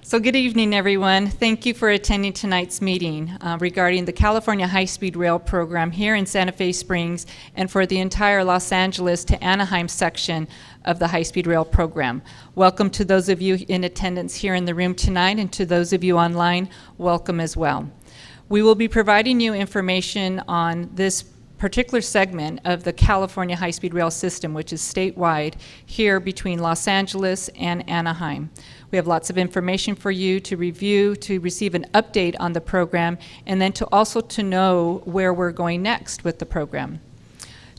So good evening, everyone. Thank you for attending tonight's meeting regarding the California High-Speed Rail program here in Santa Fe Springs and for the entire Los Angeles to Anaheim section of the High-Speed Rail program. Welcome to those of you in attendance here in the room tonight, and to those of you online, welcome as well. We will be providing you information on this particular segment of the California High-Speed Rail system, which is statewide, here between Los Angeles and Anaheim. We have lots of information for you to review, to receive an update on the program, and then to also to know where we're going next with the program.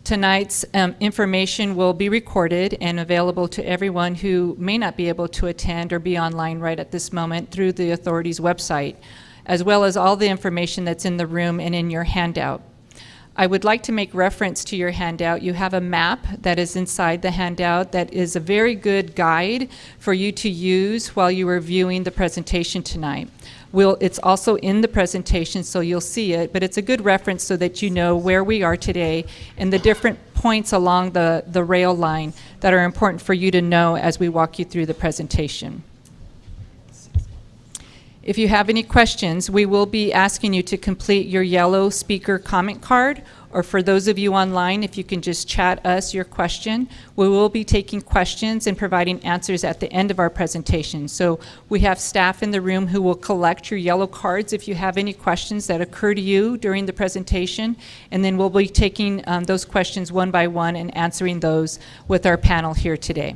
Tonight's information will be recorded and available to everyone who may not be able to attend or be online right at this moment through the authority's website, as well as all the information that's in the room and in your handout. I would like to make reference to your handout. You have a map that is inside the handout that is a very good guide for you to use while you are viewing the presentation tonight. It's also in the presentation, so you'll see it, but it's a good reference so that you know where we are today and the different points along the rail line that are important for you to know as we walk you through the presentation. If you have any questions, we will be asking you to complete your yellow speaker comment card, or for those of you online, if you can just chat us your question. We will be taking questions and providing answers at the end of our presentation. So we have staff in the room who will collect your yellow cards if you have any questions that occur to you during the presentation, and then we'll be taking those questions one by one and answering those with our panel here today.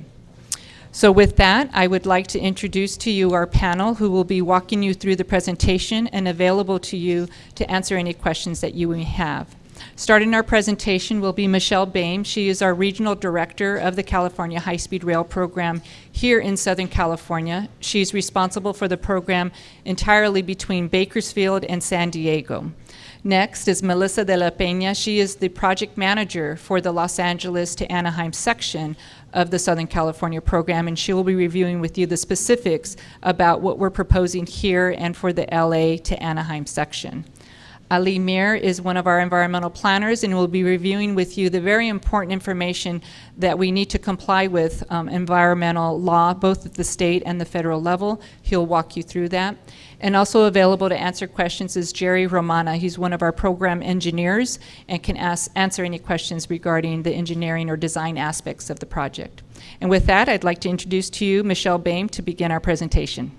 So with that, I would like to introduce to you our panel who will be walking you through the presentation and available to you to answer any questions that you may have. Starting our presentation will be Michelle Boehm. She is our Regional Director of the California High-Speed Rail Program here in Southern California. She's responsible for the program entirely between Bakersfield and San Diego. Next is Melissa de la Peña. She is the project manager for the Los Angeles to Anaheim section of the Southern California program, and she will be reviewing with you the specifics about what we're proposing here and for the LA to Anaheim section. Ali Mir is one of our environmental planners and will be reviewing with you the very important information that we need to comply with environmental law, both at the state and the federal level. He'll walk you through that. And also available to answer questions is Jerry Romana. He's one of our program engineers and can answer any questions regarding the engineering or design aspects of the project. And with that, I'd like to introduce to you Michelle Boehm to begin our presentation.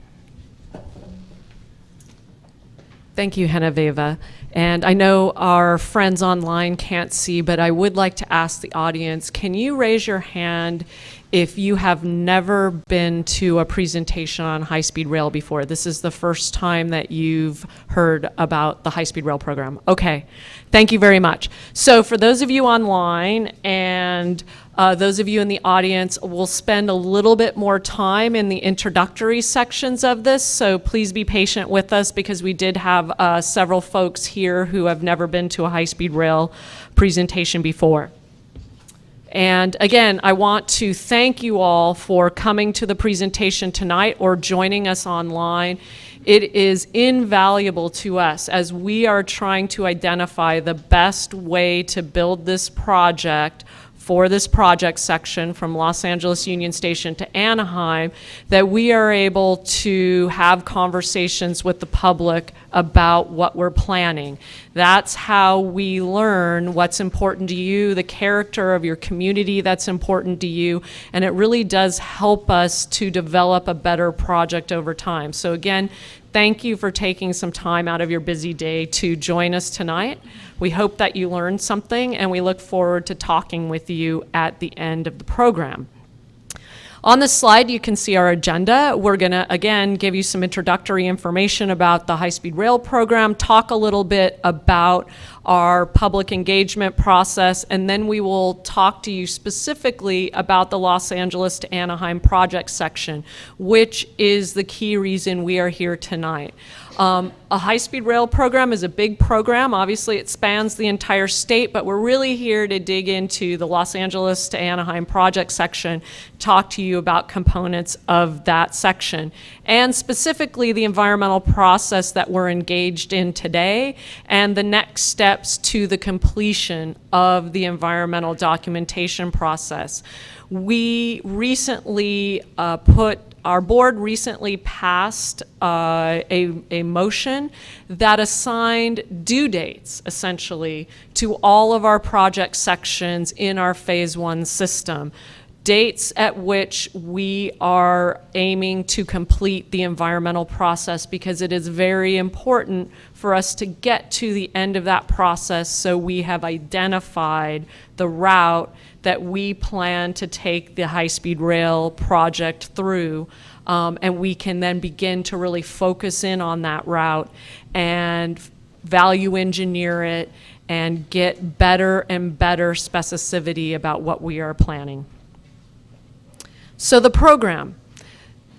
Thank you, Genevieve. And I know our friends online can't see, but I would like to ask the audience, can you raise your hand if you have never been to a presentation on high-speed rail before? This is the first time that you've heard about the high-speed rail program. Okay, thank you very much. So for those of you online and those of you in the audience, we'll spend a little bit more time in the introductory sections of this, so please be patient with us because we did have several folks here who have never been to a high-speed rail presentation before. And again, I want to thank you all for coming to the presentation tonight or joining us online. It is invaluable to us as we are trying to identify the best way to build this project for this project section from Los Angeles Union Station to Anaheim, that we are able to have conversations with the public about what we're planning. That's how we learn what's important to you, the character of your community that's important to you, and it really does help us to develop a better project over time. So again, thank you for taking some time out of your busy day to join us tonight. We hope that you learned something, and we look forward to talking with you at the end of the program. On this slide, you can see our agenda. We're going to, again, give you some introductory information about the high-speed rail program, talk a little bit about our public engagement process, and then we will talk to you specifically about the Los Angeles to Anaheim Project Section, which is the key reason we are here tonight. A high-speed rail program is a big program. Obviously, it spans the entire state, but we're really here to dig into the Los Angeles to Anaheim Project Section, talk to you about components of that section, and specifically the environmental process that we're engaged in today and the next steps to the completion of the environmental documentation process. we recently our board recently passed a motion that assigned due dates, essentially, to all of our project sections in our Phase 1 system. Dates at which we are aiming to complete the environmental process, because it is very important for us to get to the end of that process so we have identified the route that we plan to take the high-speed rail project through, and we can then begin to really focus in on that route and value engineer it and get better and better specificity about what we are planning. So the program,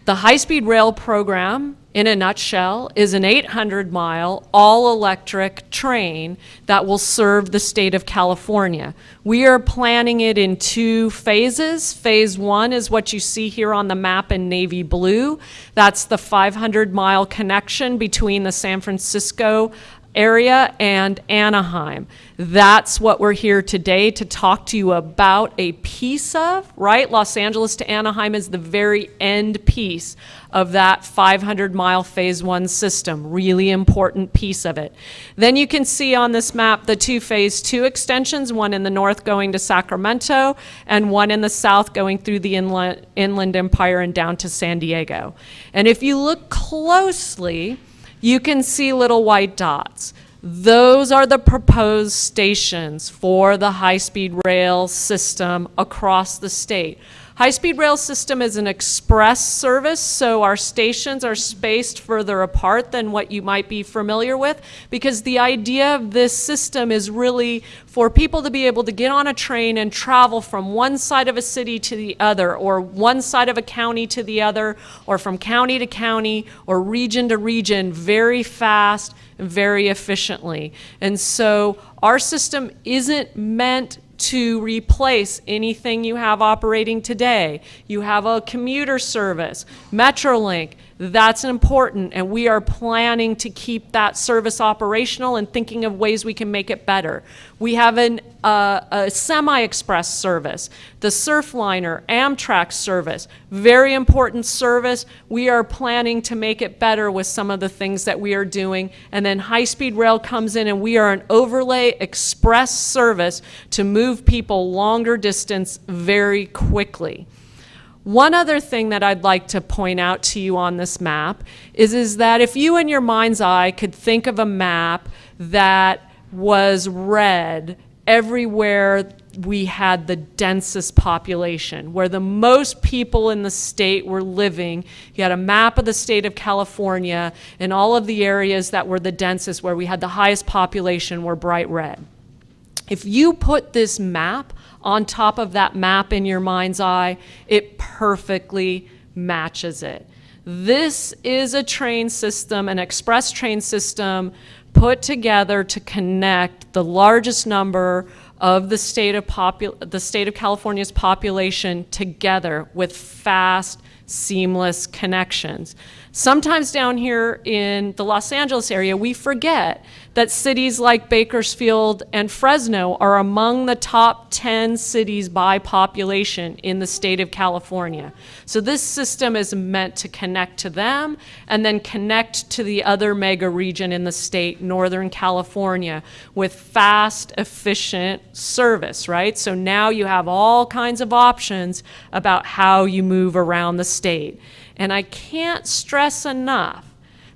the high-speed rail program, in a nutshell, is an 800-mile all-electric train that will serve the state of California. We are planning it in 2 phases. Phase 1 is what you see here on the map in navy blue. That's the 500-mile connection between the San Francisco area and Anaheim. That's what we're here today to talk to you about a piece of, right? Los Angeles to Anaheim is the very end piece of that 500-mile Phase 1 system, really important piece of it. Then you can see on this map the 2 Phase 2 extensions, one in the north going to Sacramento and one in the south going through the Inland Empire and down to San Diego. And if you look closely, you can see little white dots. Those are the proposed stations for the high-speed rail system across the state. High-speed rail system is an express service, so our stations are spaced further apart than what you might be familiar with, because the idea of this system is really for people to be able to get on a train and travel from one side of a city to the other, or one side of a county to the other, or from county to county, or region to region very fast and very efficiently. And so our system isn't meant to replace anything you have operating today. You have a commuter service, Metrolink, that's important, and we are planning to keep that service operational and thinking of ways we can make it better. We have a semi-express service, the Surfliner, Amtrak service, very important service. We are planning to make it better with some of the things that we are doing, and then high-speed rail comes in and we are an overlay express service to move people longer distance very quickly. One other thing that I'd like to point out to you on this map is that if you in your mind's eye could think of a map that was red everywhere we had the densest population, where the most people in the state were living, you had a map of the state of California, and all of the areas that were the densest, where we had the highest population, were bright red. If you put this map on top of that map in your mind's eye, it perfectly matches it. This is a train system, an express train system, put together to connect the largest number of the state of California's population together with fast, seamless connections. Sometimes down here in the Los Angeles area, we forget that cities like Bakersfield and Fresno are among the top 10 cities by population in the state of California. So this system is meant to connect to them and then connect to the other mega region in the state, Northern California, with fast, efficient service, right? So now you have all kinds of options about how you move around the state. And I can't stress enough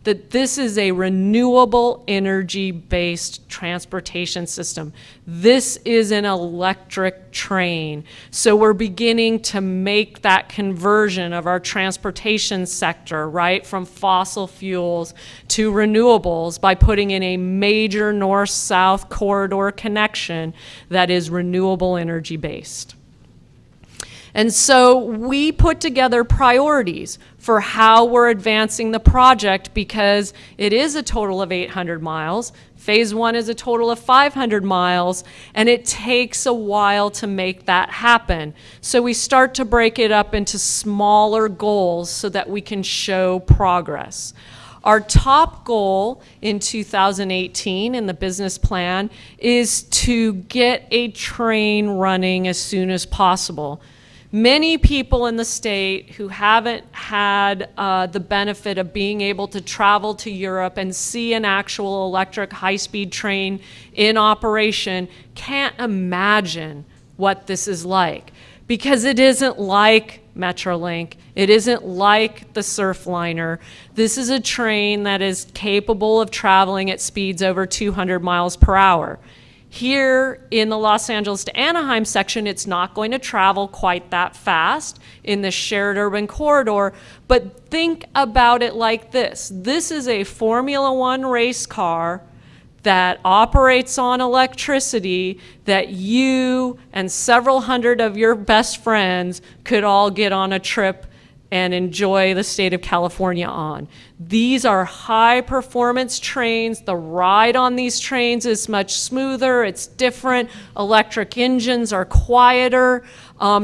that this is a renewable energy-based transportation system. This is an electric train. So we're beginning to make that conversion of our transportation sector, right, from fossil fuels to renewables by putting in a major north-south corridor connection that is renewable energy-based. And so we put together priorities for how we're advancing the project, because it is a total of 800 miles. Phase 1 is a total of 500 miles, and it takes a while to make that happen. So we start to break it up into smaller goals so that we can show progress. Our top goal in 2018 in the business plan is to get a train running as soon as possible. Many people in the state who haven't had the benefit of being able to travel to Europe and see an actual electric high-speed train in operation can't imagine what this is like, because it isn't like Metrolink. It isn't like the Surfliner. This is a train that is capable of traveling at speeds over 200 miles per hour. Here in the Los Angeles to Anaheim section, it's not going to travel quite that fast in the shared urban corridor, but think about it like this. This is a Formula One race car that operates on electricity that you and several hundred of your best friends could all get on a trip and enjoy the state of California on. These are high performance trains. The ride on these trains is much smoother, it's different. Electric engines are quieter,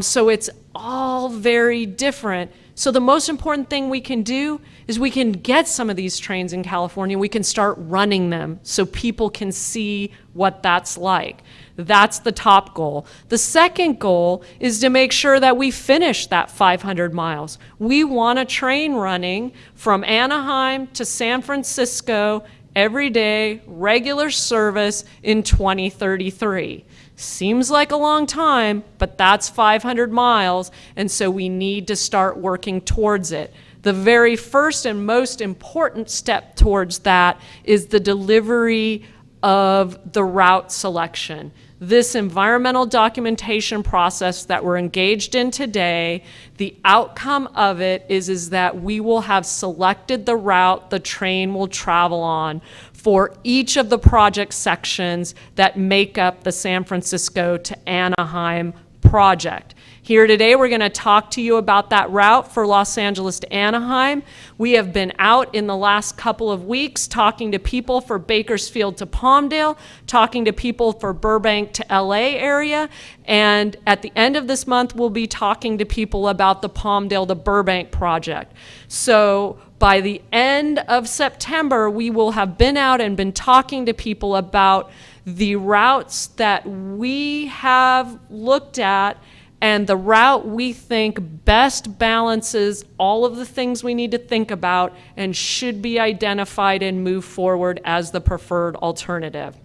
so it's all very different. So the most important thing we can do is we can get some of these trains in California, we can start running them so people can see what that's like. That's the top goal. The second goal is to make sure that we finish that 500 miles. We want a train running from Anaheim to San Francisco every day, regular service in 2033. Seems like a long time, but that's 500 miles, and so we need to start working towards it. The very first and most important step towards that is the delivery of the route selection. This environmental documentation process that we're engaged in today, the outcome of it is that we will have selected the route the train will travel on for each of the project sections that make up the San Francisco to Anaheim project. Here today, we're going to talk to you about that route for Los Angeles to Anaheim. We have been out in the last couple of weeks talking to people for Bakersfield to Palmdale, talking to people for Burbank to LA area, and at the end of this month, we'll be talking to people about the Palmdale to Burbank project. So by the end of September, we will have been out and been talking to people about the routes that we have looked at and the route we think best balances all of the things we need to think about and should be identified and move forward as the preferred alternative.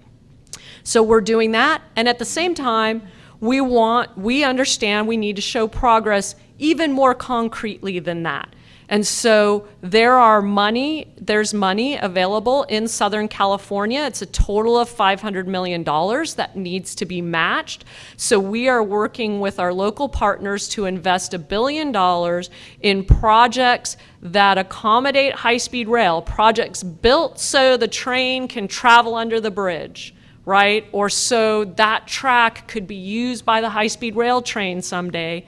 So we're doing that, and at the same time, we understand we need to show progress even more concretely than that. And so there's money available in Southern California. It's a total of $500 million that needs to be matched. So we are working with our local partners to invest $1 billion in projects that accommodate high-speed rail, projects built so the train can travel under the bridge, right? Or so that track could be used by the high-speed rail train someday.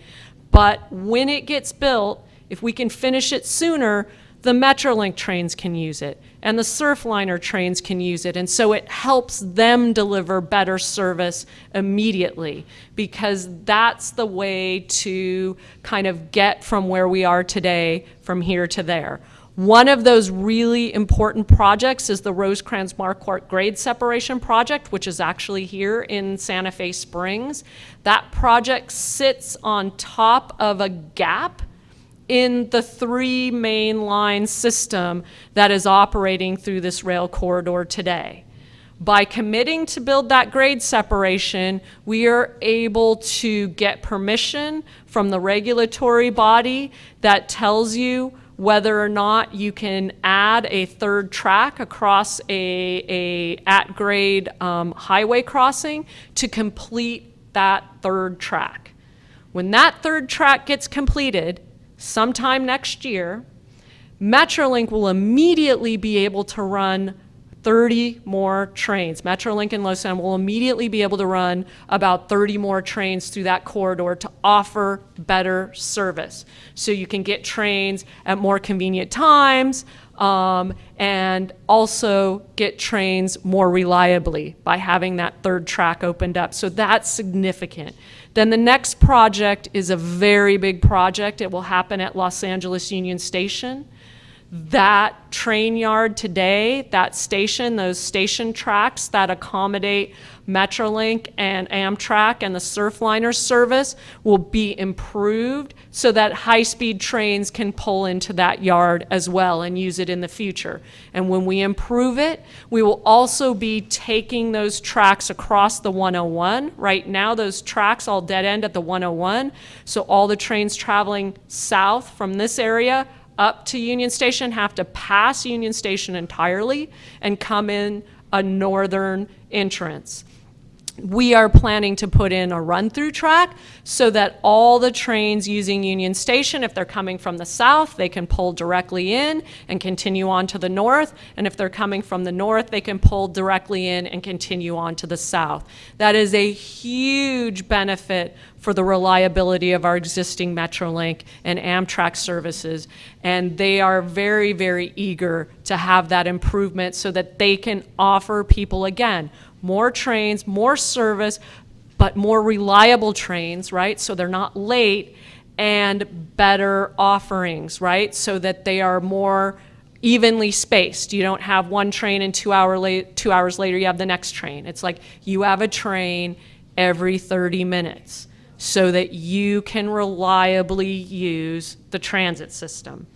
But when it gets built, if we can finish it sooner, the Metrolink trains can use it, and the Surfliner trains can use it, and so it helps them deliver better service immediately, because that's the way to kind of get from where we are today from here to there. One of those really important projects is the Rosecrans-Marquardt grade separation project, which is actually here in Santa Fe Springs. That project sits on top of a gap in the 3 main line system that is operating through this rail corridor today. By committing to build that grade separation, we are able to get permission from the regulatory body that tells you whether or not you can add a third track across a at-grade highway crossing to complete that third track. When that third track gets completed, sometime next year, Metrolink will immediately be able to run 30 more trains. Metrolink and LOSSAN will immediately be able to run about 30 more trains through that corridor to offer better service. So you can get trains at more convenient times, and also get trains more reliably by having that third track opened up. So that's significant. Then the next project is a very big project. It will happen at Los Angeles Union Station. that train yard today, that station, those station tracks that accommodate Metrolink and Amtrak and the Surfliner service will be improved so that high-speed trains can pull into that yard as well and use it in the future. And when we improve it, we will also be taking those tracks across the 101. Right now, those tracks all dead end at the 101, so all the trains traveling south from this area up to Union Station have to pass Union Station entirely and come in a northern entrance. We are planning to put in a run-through track so that all the trains using Union Station, if they're coming from the south, they can pull directly in and continue on to the north. And if they're coming from the north, they can pull directly in and continue on to the south. That is a huge benefit for the reliability of our existing Metrolink and Amtrak services. And they are very, very eager to have that improvement so that they can offer people, again, more trains, more service, but more reliable trains, right? So they're not late, and better offerings, right? So that they are more evenly spaced. You don't have one train and 2 hours later you have the next train. It's like you have a train every 30 minutes so that you can reliably use the transit system.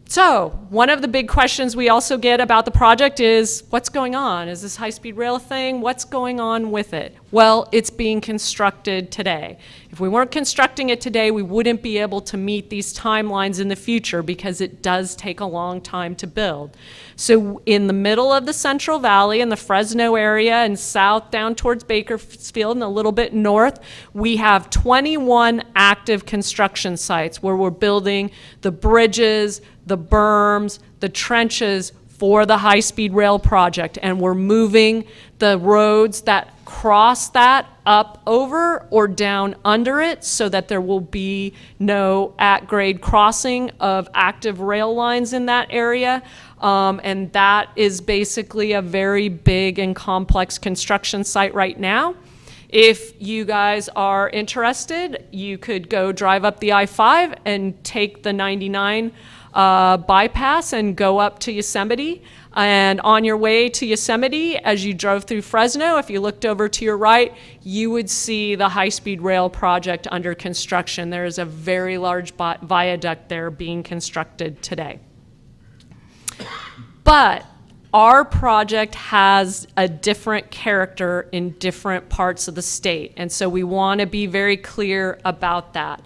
So one of the big questions we also get about the project is, what's going on? Is this high-speed rail thing? What's going on with it? Well, it's being constructed today. If we weren't constructing it today, we wouldn't be able to meet these timelines in the future because it does take a long time to build. So in the middle of the Central Valley, in the Fresno area and south down towards Bakersfield and a little bit north, we have 21 active construction sites where we're building the bridges, the berms, the trenches for the high-speed rail project, and we're moving the roads that cross that up over or down under it so that there will be no at-grade crossing of active rail lines in that area. And that is basically a very big and complex construction site right now. If you guys are interested, you could go drive up the I-5 and take the 99 bypass and go up to Yosemite. And on your way to Yosemite, as you drove through Fresno, if you looked over to your right, you would see the high-speed rail project under construction. There is a very large viaduct there being constructed today. But our project has a different character in different parts of the state, and so we want to be very clear about that.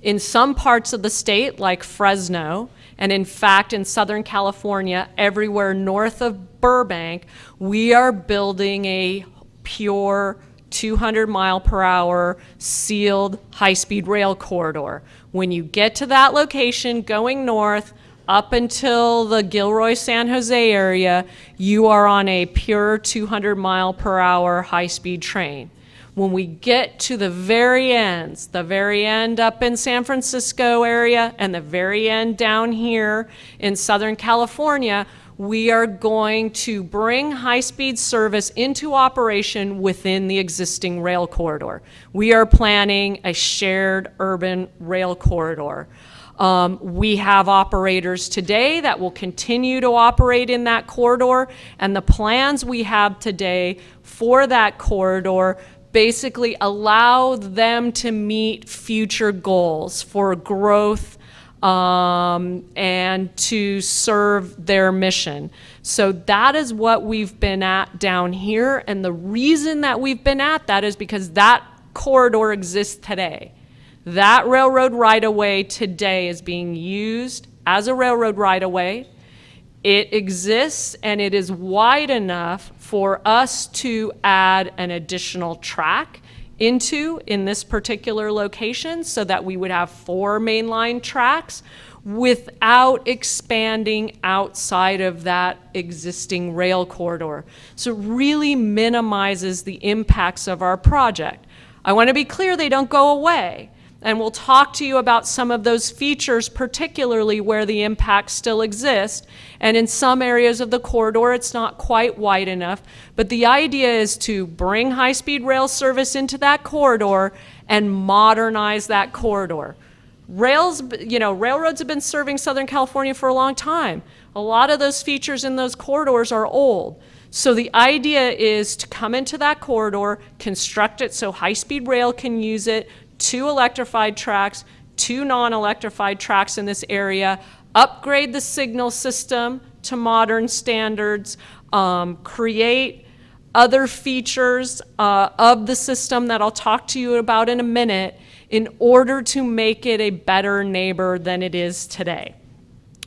In some parts of the state, like Fresno, and in fact in Southern California, everywhere north of Burbank, we are building a pure 200-mile-per-hour sealed high-speed rail corridor. When you get to that location going north, up until the Gilroy-San Jose area, you are on a pure 200-mile-per-hour high-speed train. When we get to the very end up in San Francisco area and the very end down here in Southern California, we are going to bring high-speed service into operation within the existing rail corridor. We are planning a shared urban rail corridor. We have operators today that will continue to operate in that corridor, and the plans we have today for that corridor basically allow them to meet future goals for growth and to serve their mission. So that is what we've been at down here, and the reason that we've been at that is because that corridor exists today. That railroad right-of-way today is being used as a railroad right-of-way. It exists and it is wide enough for us to add an additional track into in this particular location so that we would have 4 mainline tracks without expanding outside of that existing rail corridor. So it really minimizes the impacts of our project. I want to be clear, they don't go away. And we'll talk to you about some of those features, particularly where the impacts still exist. And in some areas of the corridor, it's not quite wide enough. But the idea is to bring high-speed rail service into that corridor and modernize that corridor. Railroads have been serving Southern California for a long time. A lot of those features in those corridors are old. So the idea is to come into that corridor, construct it so high-speed rail can use it, 2 electrified tracks, 2 non-electrified tracks in this area, upgrade the signal system to modern standards, create other features of the system that I'll talk to you about in a minute in order to make it a better neighbor than it is today.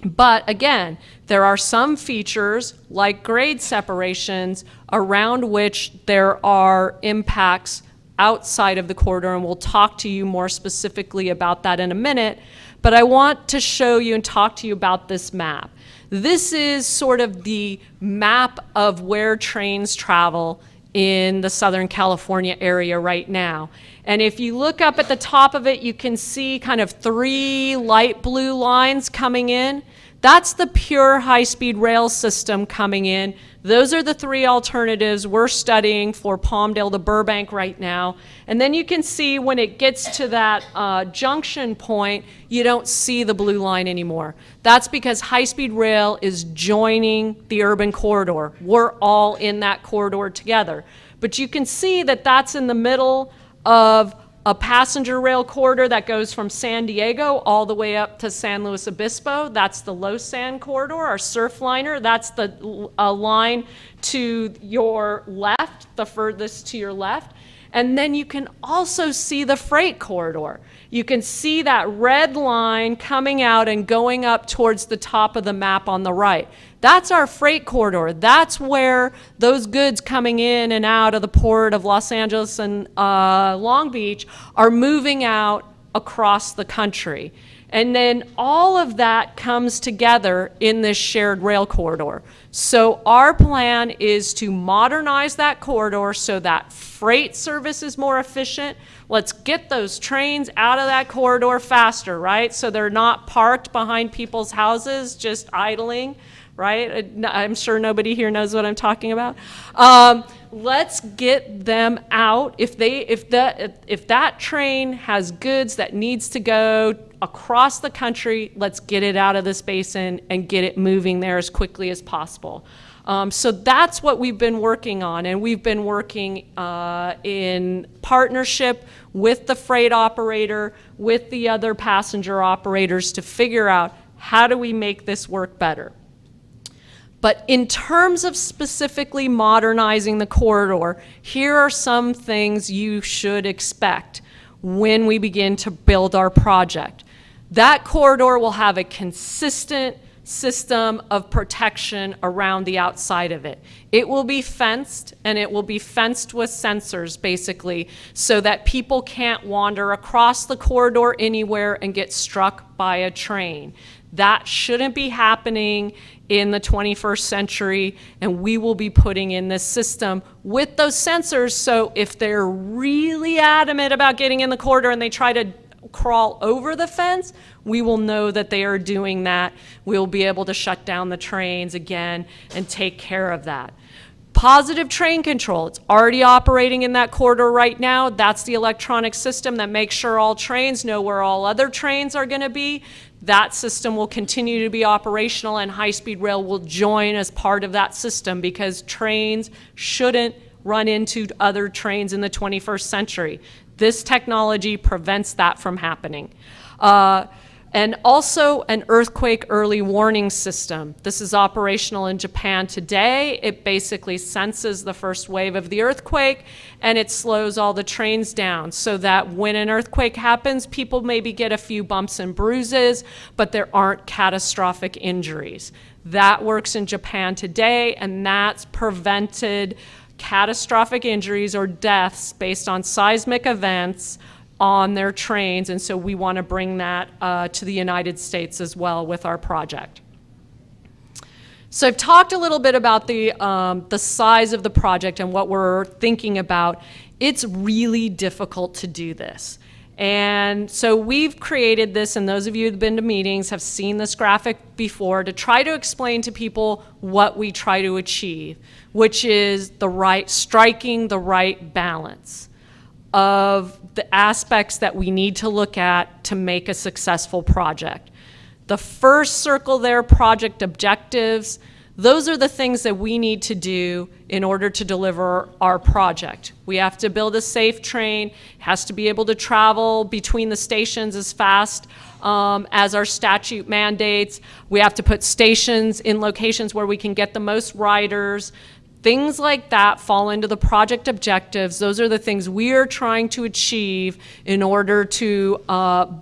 But again, there are some features like grade separations around which there are impacts outside of the corridor, and we'll talk to you more specifically about that in a minute. But I want to show you and talk to you about this map. This is sort of the map of where trains travel in the Southern California area right now. And if you look up at the top of it, you can see kind of 3 light blue lines coming in. That's the pure high-speed rail system coming in. Those are the 3 alternatives we're studying for Palmdale to Burbank right now. And then you can see when it gets to that junction point, you don't see the blue line anymore. That's because high-speed rail is joining the urban corridor. We're all in that corridor together. But you can see that that's in the middle of a passenger rail corridor that goes from San Diego all the way up to San Luis Obispo. That's the LOSSAN corridor, our surf liner. That's the line to your left, the furthest to your left. And then you can also see the freight corridor. You can see that red line coming out and going up towards the top of the map on the right. That's our freight corridor. That's where those goods coming in and out of the port of Los Angeles and Long Beach are moving out across the country. And then all of that comes together in this shared rail corridor. So our plan is to modernize that corridor so that freight service is more efficient. Let's get those trains out of that corridor faster, right? So they're not parked behind people's houses, just idling, right? I'm sure nobody here knows what I'm talking about. Let's get them out. If that train has goods that needs to go across the country, let's get it out of this basin and get it moving there as quickly as possible. So that's what we've been working on, and we've been working in partnership with the freight operator, with the other passenger operators to figure out how do we make this work better. But in terms of specifically modernizing the corridor, here are some things you should expect when we begin to build our project. That corridor will have a consistent system of protection around the outside of it. It will be fenced, and it will be fenced with sensors, basically, so that people can't wander across the corridor anywhere and get struck by a train. That shouldn't be happening in the 21st century, and we will be putting in this system with those sensors, so if they're really adamant about getting in the corridor and they try to crawl over the fence, we will know that they are doing that. We'll be able to shut down the trains again and take care of that. Positive train control, it's already operating in that corridor right now. That's the electronic system that makes sure all trains know where all other trains are going to be. That system will continue to be operational, and high-speed rail will join as part of that system, because trains shouldn't run into other trains in the 21st century. This technology prevents that from happening. And also an earthquake early warning system. This is operational in Japan today. It basically senses the first wave of the earthquake, and it slows all the trains down so that when an earthquake happens, people maybe get a few bumps and bruises, but there aren't catastrophic injuries. That works in Japan today, and that's prevented catastrophic injuries or deaths based on seismic events on their trains, and so we want to bring that to the United States as well with our project. So I've talked a little bit about the size of the project and what we're thinking about. It's really difficult to do this. And so we've created this, and those of you who've been to meetings have seen this graphic before, to try to explain to people what we try to achieve, which is striking the right balance of the aspects that we need to look at to make a successful project. The first circle there, project objectives, those are the things that we need to do in order to deliver our project. We have to build a safe train, has to be able to travel between the stations as fast as our statute mandates. We have to put stations in locations where we can get the most riders. Things like that fall into the project objectives. Those are the things we are trying to achieve in order to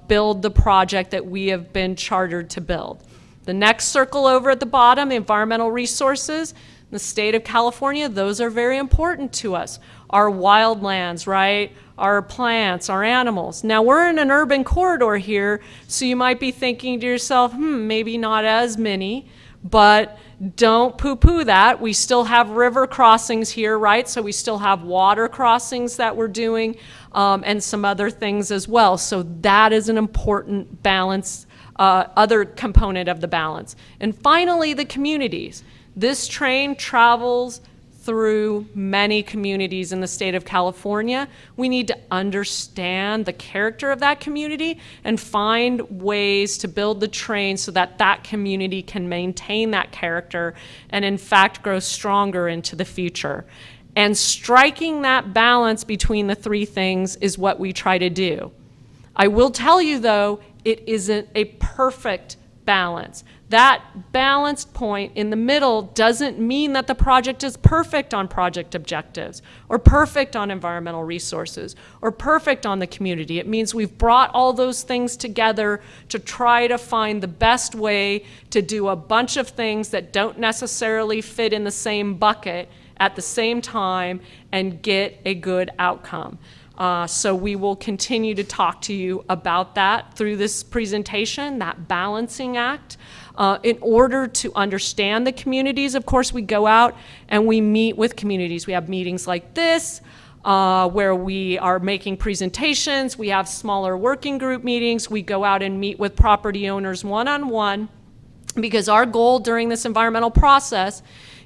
build the project that we have been chartered to build. The next circle over at the bottom, the environmental resources, in the state of California, those are very important to us. Our wildlands, right? Our plants, our animals. Now we're in an urban corridor here, so you might be thinking to yourself, maybe not as many, but don't poo-poo that. We still have river crossings here, right? So we still have water crossings that we're doing and some other things as well. So that is an important balance, other component of the balance. And finally, the communities. This train travels through many communities in the state of California. We need to understand the character of that community and find ways to build the train so that that community can maintain that character and in fact grow stronger into the future. And striking that balance between the three things is what we try to do. I will tell you though, it isn't a perfect balance. That balanced point in the middle doesn't mean that the project is perfect on project objectives or perfect on environmental resources or perfect on the community. It means we've brought all those things together to try to find the best way to do a bunch of things that don't necessarily fit in the same bucket at the same time and get a good outcome. So we will continue to talk to you about that through this presentation, that balancing act. In order to understand the communities, of course, we go out and we meet with communities. We have meetings like this where we are making presentations. We have smaller working group meetings. We go out and meet with property owners one-on-one because our goal during this environmental process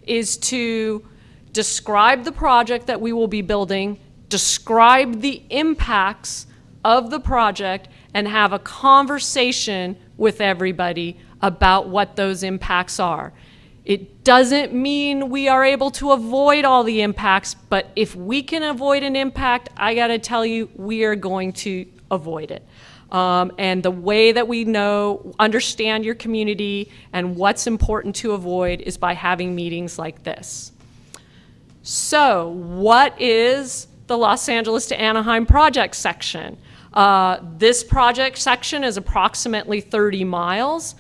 is to describe the project that we will be building, describe the impacts of the project, and have a conversation with everybody about what those impacts are. It doesn't mean we are able to avoid all the impacts, but if we can avoid an impact, I gotta tell you, we are going to avoid it. And the way that we understand your community and what's important to avoid is by having meetings like this. So, what is the Los Angeles to Anaheim Project Section? This project section is approximately 30 miles.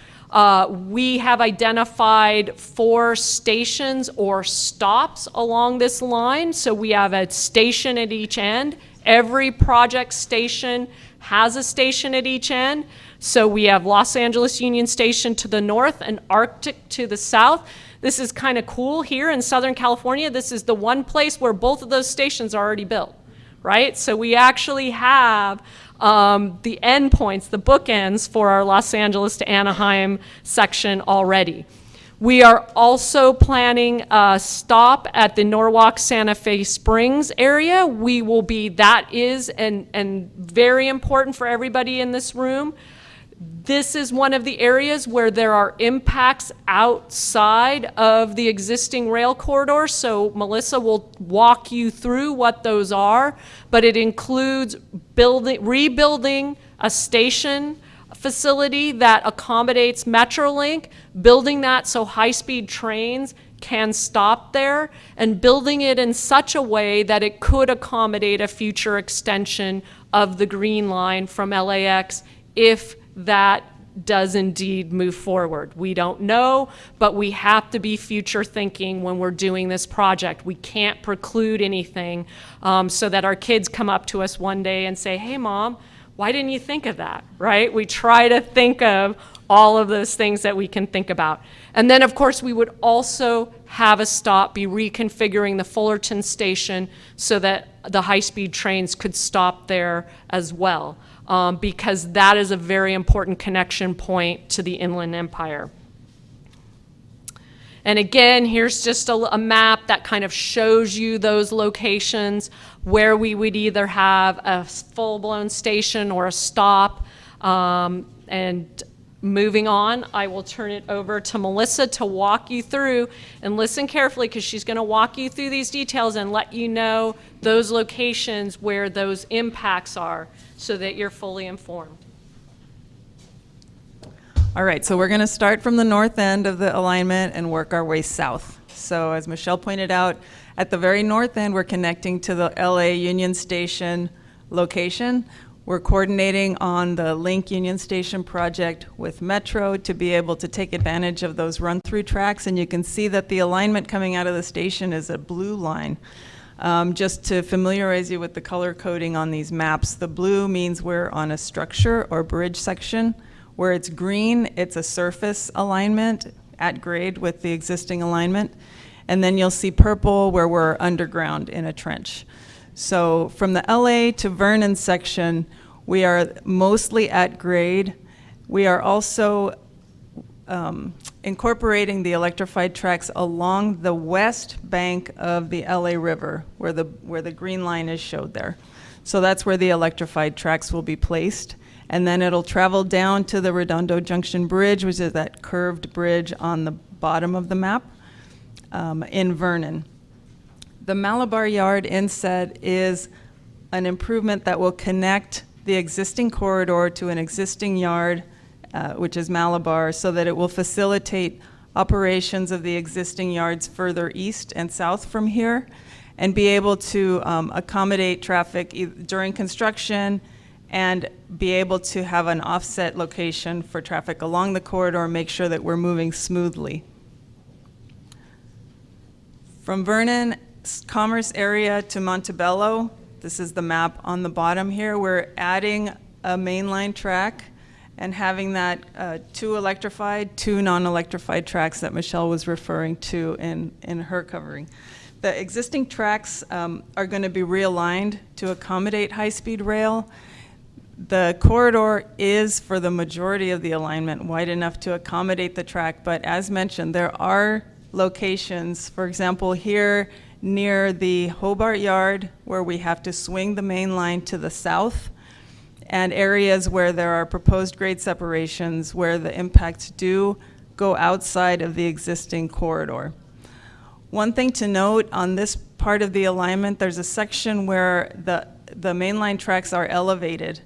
We have identified 4 stations or stops along this line. So we have a station at each end. Every project station has a station at each end. So we have Los Angeles Union Station to the north and ARTIC to the south. This is kind of cool here in Southern California. This is the one place where both of those stations are already built, right? So we actually have the endpoints, the bookends for our Los Angeles to Anaheim section already. We are also planning a stop at the Norwalk Santa Fe Springs area. That is and very important for everybody in this room. This is one of the areas where there are impacts outside of the existing rail corridor, so Melissa will walk you through what those are, but it includes rebuilding a station facility that accommodates Metrolink, building that so high-speed trains can stop there, and building it in such a way that it could accommodate a future extension of the Green Line from LAX if that does indeed move forward. We don't know, but we have to be future thinking when we're doing this project. We can't preclude anything so that our kids come up to us one day and say, hey Mom, why didn't you think of that, right? We try to think of all of those things that we can think about. And then of course we would also have a stop, be reconfiguring the Fullerton station so that the high-speed trains could stop there as well. Because that is a very important connection point to the Inland Empire. And again, here's just a map that kind of shows you those locations where we would either have a full-blown station or a stop. And moving on, I will turn it over to Melissa to walk you through, and listen carefully because she's going to walk you through these details and let you know those locations where those impacts are so that you're fully informed. All right, so we're going to start from the north end of the alignment and work our way south. So as Michelle pointed out, at the very north end, we're connecting to the LA Union Station location. We're coordinating on the Link Union Station project with Metro to be able to take advantage of those run-through tracks. And you can see that the alignment coming out of the station is a blue line. Just to familiarize you with the color coding on these maps, the blue means we're on a structure or bridge section. Where it's green, it's a surface alignment at grade with the existing alignment. And then you'll see purple where we're underground in a trench. So from the LA to Vernon section, we are mostly at grade. We are also incorporating the electrified tracks along the west bank of the LA River, where the green line is showed there. So that's where the electrified tracks will be placed. And then it'll travel down to the Redondo Junction Bridge, which is that curved bridge on the bottom of the map in Vernon. The Malabar Yard inset is an improvement that will connect the existing corridor to an existing yard, which is Malabar, so that it will facilitate operations of the existing yards further east and south from here, and be able to accommodate traffic during construction and be able to have an offset location for traffic along the corridor and make sure that we're moving smoothly. From Vernon Commerce area to Montebello, this is the map on the bottom here, we're adding a mainline track and having that two electrified, two non-electrified tracks that Michelle was referring to in her covering. The existing tracks are going to be realigned to accommodate high-speed rail. The corridor is, for the majority of the alignment, wide enough to accommodate the track, but as mentioned, there are locations, for example, here near the Hobart Yard, where we have to swing the main line to the south, and areas where there are proposed grade separations where the impacts do go outside of the existing corridor. One thing to note on this part of the alignment, there's a section where the mainline tracks are elevated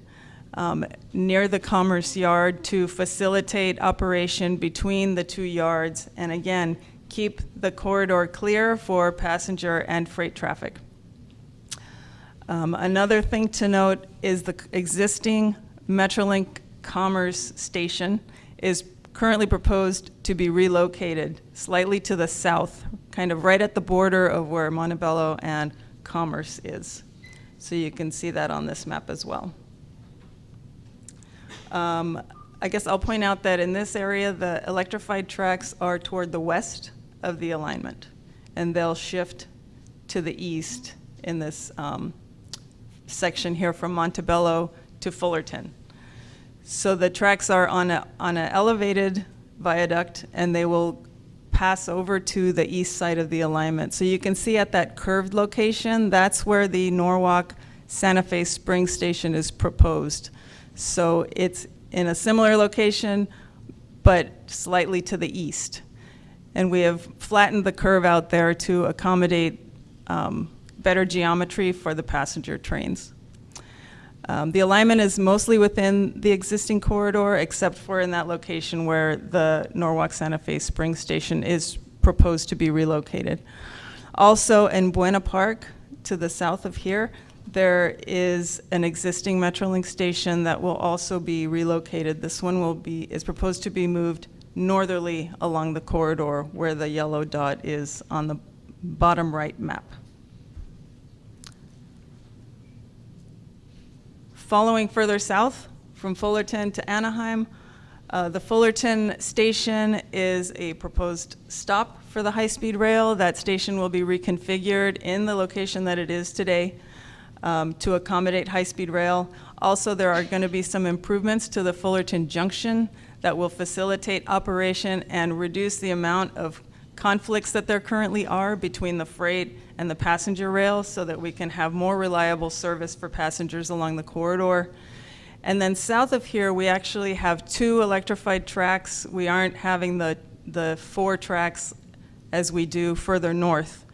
near the Commerce Yard to facilitate operation between the two yards, and again, keep the corridor clear for passenger and freight traffic. Another thing to note is the existing Metrolink Commerce station is currently proposed to be relocated slightly to the south, kind of right at the border of where Montebello and Commerce is. So you can see that on this map as well. I guess I'll point out that in this area, the electrified tracks are toward the west of the alignment, and they'll shift to the east in this section here from Montebello to Fullerton. So the tracks are on an elevated viaduct, and they will pass over to the east side of the alignment. So you can see at that curved location, that's where the Norwalk Santa Fe Spring Station is proposed. So it's in a similar location, but slightly to the east. And we have flattened the curve out there to accommodate better geometry for the passenger trains. The alignment is mostly within the existing corridor, except for in that location where the Norwalk Santa Fe Spring Station is proposed to be relocated. Also in Buena Park, to the south of here, there is an existing Metrolink station that will also be relocated. This one is proposed to be moved northerly along the corridor where the yellow dot is on the bottom right map. Following further south from Fullerton to Anaheim, the Fullerton station is a proposed stop for the high-speed rail. That station will be reconfigured in the location that it is today to accommodate high-speed rail. Also, there are going to be some improvements to the Fullerton Junction that will facilitate operation and reduce the amount of conflicts that there currently are between the freight and the passenger rail so that we can have more reliable service for passengers along the corridor. And then south of here, we actually have 2 electrified tracks. We aren't having the 4 tracks as we do further north.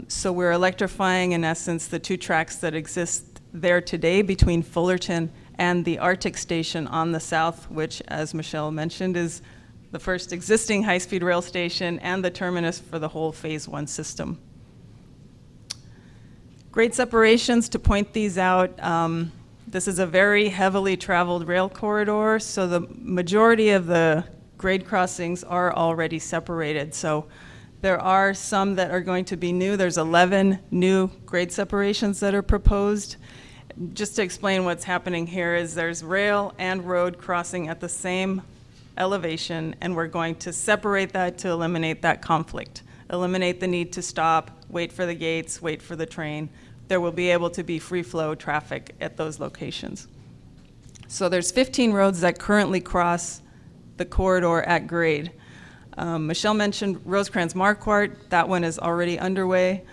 So we're electrifying, in essence, the 2 tracks that exist there today between Fullerton and the ARTIC station on the south, which, as Michelle mentioned, is the first existing high-speed rail station and the terminus for the whole Phase 1 system. Grade separations, to point these out, this is a very heavily traveled rail corridor, so the majority of the grade crossings are already separated. So there are some that are going to be new. There's 11 new grade separations that are proposed. Just to explain what's happening here is there's rail and road crossing at the same elevation, and we're going to separate that to eliminate that conflict, eliminate the need to stop, wait for the gates, wait for the train. There will be able to be free flow traffic at those locations. So there's 15 roads that currently cross the corridor at grade. Michelle mentioned Rosecrans Marquardt. That one is already underway.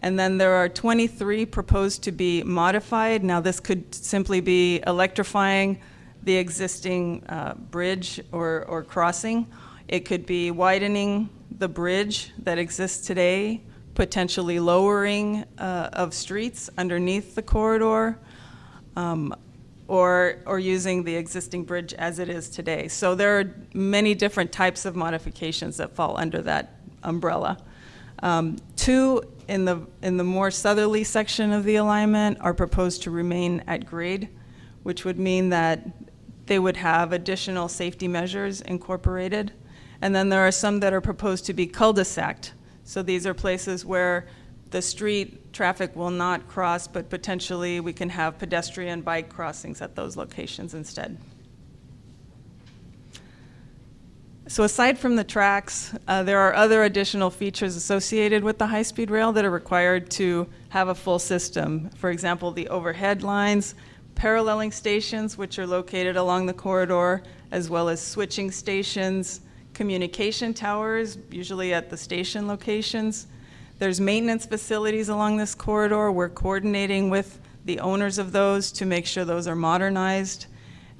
And then there are 23 proposed to be modified. Now this could simply be electrifying the existing bridge or crossing. It could be widening the bridge that exists today, potentially lowering of streets underneath the corridor, or using the existing bridge as it is today. So there are many different types of modifications that fall under that umbrella. 2 in the more southerly section of the alignment are proposed to remain at grade, which would mean that they would have additional safety measures incorporated. And then there are some that are proposed to be cul-de-saced. So these are places where the street traffic will not cross, but potentially we can have pedestrian bike crossings at those locations instead. So aside from the tracks, there are other additional features associated with the high-speed rail that are required to have a full system. For example, the overhead lines, paralleling stations, which are located along the corridor, as well as switching stations, communication towers, usually at the station locations. There's maintenance facilities along this corridor. We're coordinating with the owners of those to make sure those are modernized,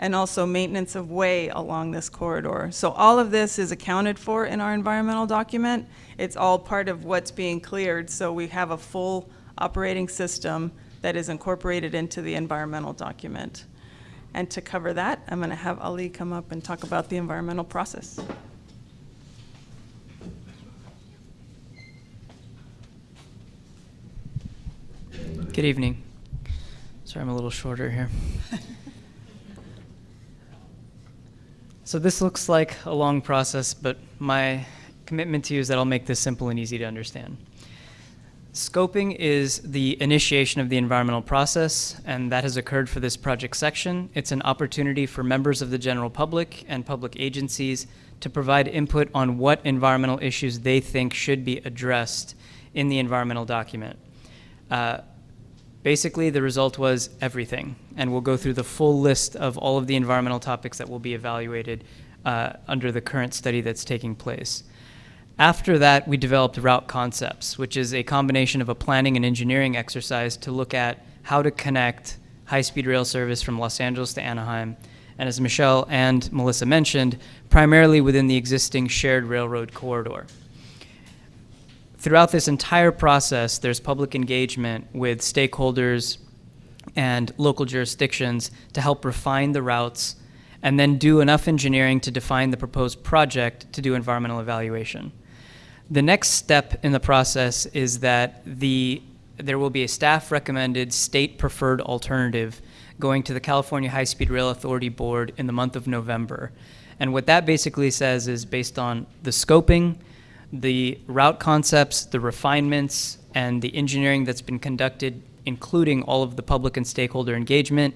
and also maintenance of way along this corridor. So all of this is accounted for in our environmental document. It's all part of what's being cleared, so we have a full operating system that is incorporated into the environmental document. And to cover that, I'm going to have Ali come up and talk about the environmental process. Good evening. Sorry, I'm a little shorter here. So this looks like a long process, but my commitment to you is that I'll make this simple and easy to understand. Scoping is the initiation of the environmental process, and that has occurred for this project section. It's an opportunity for members of the general public and public agencies to provide input on what environmental issues they think should be addressed in the environmental document. Basically, the result was everything, and we'll go through the full list of all of the environmental topics that will be evaluated under the current study that's taking place. After that, we developed route concepts, which is a combination of a planning and engineering exercise to look at how to connect high-speed rail service from Los Angeles to Anaheim, and as Michelle and Melissa mentioned, primarily within the existing shared railroad corridor. Throughout this entire process, there's public engagement with stakeholders and local jurisdictions to help refine the routes and then do enough engineering to define the proposed project to do environmental evaluation. The next step in the process is that there will be a staff-recommended state-preferred alternative going to the California High-Speed Rail Authority Board in the month of November. And what that basically says is based on the scoping, the route concepts, the refinements, and the engineering that's been conducted, including all of the public and stakeholder engagement,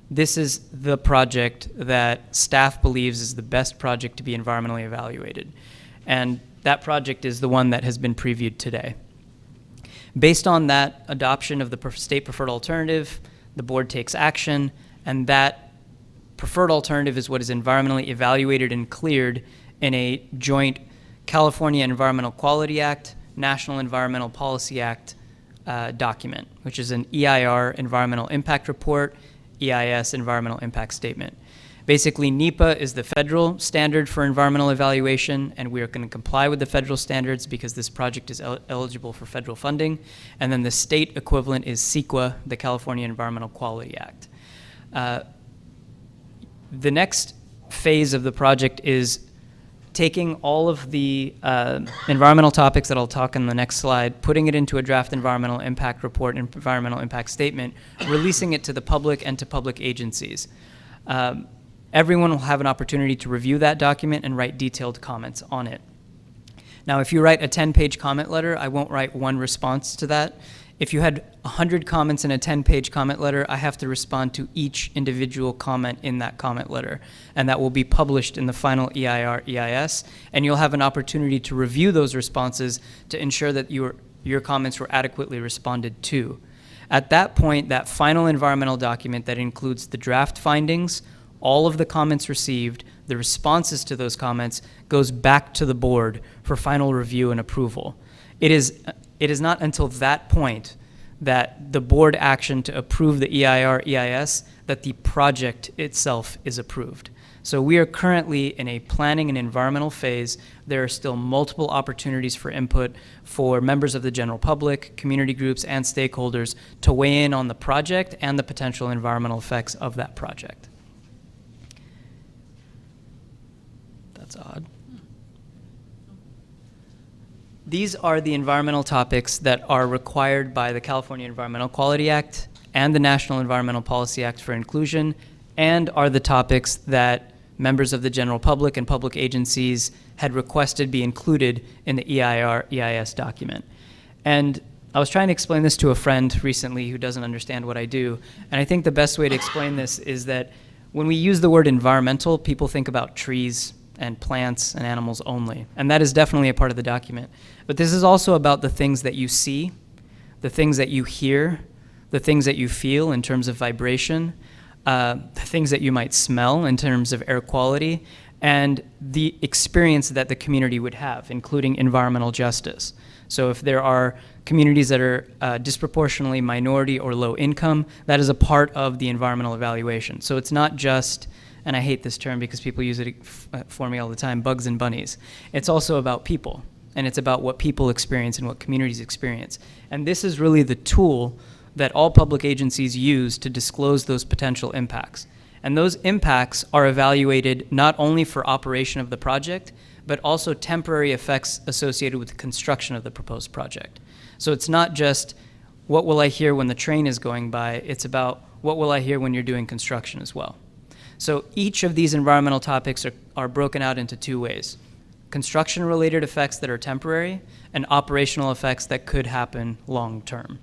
this is the project that staff believes is the best project to be environmentally evaluated. And that project is the one that has been previewed today. Based on that adoption of the state preferred alternative, the board takes action, and that preferred alternative is what is environmentally evaluated and cleared in a joint California Environmental Quality Act, National Environmental Policy Act document, which is an EIR, Environmental Impact Report, EIS, Environmental Impact Statement. Basically, NEPA is the federal standard for environmental evaluation, and we are going to comply with the federal standards because this project is eligible for federal funding. And then the state equivalent is CEQA, the California Environmental Quality Act. The next phase of the project is taking all of the environmental topics that I'll talk in the next slide, putting it into a draft environmental impact report and environmental impact statement, releasing it to the public and to public agencies. Everyone will have an opportunity to review that document and write detailed comments on it. Now, if you write a 10-page comment letter, I won't write one response to that. If you had 100 comments in a 10-page comment letter, I have to respond to each individual comment in that comment letter, and that will be published in the final EIR, EIS, and you'll have an opportunity to review those responses to ensure that your comments were adequately responded to. At that point, that final environmental document that includes the draft findings, all of the comments received, the responses to those comments, goes back to the board for final review and approval. It is not until that point that the board action to approve the EIR, EIS, that the project itself is approved. So we are currently in a planning and environmental phase. There are still multiple opportunities for input for members of the general public, community groups, and stakeholders to weigh in on the project and the potential environmental effects of that project. That's odd. These are the environmental topics that are required by the California Environmental Quality Act and the National Environmental Policy Act for inclusion, and are the topics that members of the general public and public agencies had requested be included in the EIR, EIS document. And I was trying to explain this to a friend recently who doesn't understand what I do, and I think the best way to explain this is that when we use the word environmental, people think about trees and plants and animals only. And that is definitely a part of the document. But this is also about the things that you see, the things that you hear, the things that you feel in terms of vibration, the things that you might smell in terms of air quality, and the experience that the community would have, including environmental justice. So if there are communities that are disproportionately minority or low income, that is a part of the environmental evaluation. So it's not just, and I hate this term because people use it for me all the time, bugs and bunnies. It's also about people, and it's about what people experience and what communities experience. And this is really the tool that all public agencies use to disclose those potential impacts. And those impacts are evaluated not only for operation of the project, but also temporary effects associated with the construction of the proposed project. So it's not just what will I hear when the train is going by, it's about what will I hear when you're doing construction as well. So each of these environmental topics are broken out into two ways: construction-related effects that are temporary and operational effects that could happen long-term.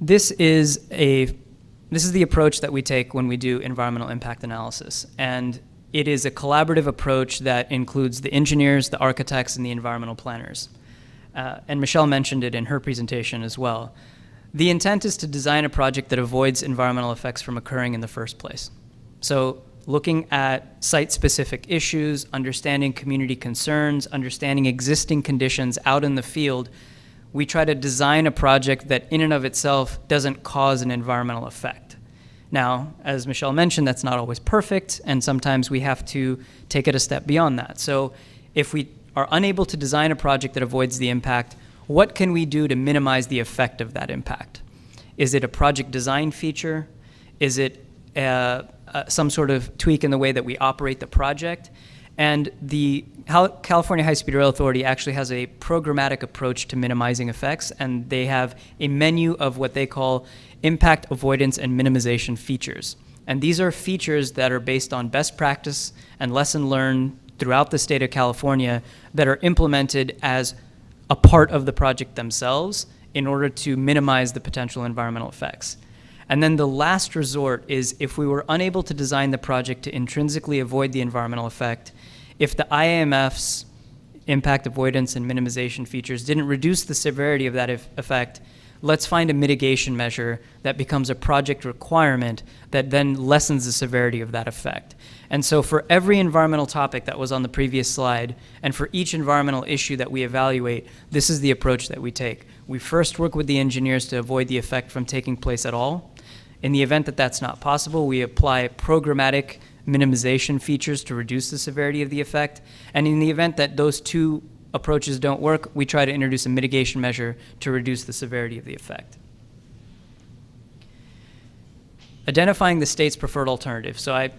This is the approach that we take when we do environmental impact analysis. And it is a collaborative approach that includes the engineers, the architects, and the environmental planners. And Michelle mentioned it in her presentation as well. The intent is to design a project that avoids environmental effects from occurring in the first place. So looking at site-specific issues, understanding community concerns, understanding existing conditions out in the field, we try to design a project that in and of itself doesn't cause an environmental effect. Now, as Michelle mentioned, that's not always perfect, and sometimes we have to take it a step beyond that. So if we are unable to design a project that avoids the impact, what can we do to minimize the effect of that impact? Is it a project design feature? Is it some sort of tweak in the way that we operate the project? And the California High-Speed Rail Authority actually has a programmatic approach to minimizing effects, and they have a menu of what they call impact avoidance and minimization features. And these are features that are based on best practice and lesson learned throughout the state of California that are implemented as a part of the project themselves in order to minimize the potential environmental effects. And then the last resort is if we were unable to design the project to intrinsically avoid the environmental effect, if the IAMF's impact avoidance and minimization features didn't reduce the severity of that effect, let's find a mitigation measure that becomes a project requirement that then lessens the severity of that effect. And so for every environmental topic that was on the previous slide, and for each environmental issue that we evaluate, this is the approach that we take. We first work with the engineers to avoid the effect from taking place at all. In the event that that's not possible, we apply programmatic minimization features to reduce the severity of the effect. And in the event that those two approaches don't work, we try to introduce a mitigation measure to reduce the severity of the effect. Identifying the state's preferred alternative. So I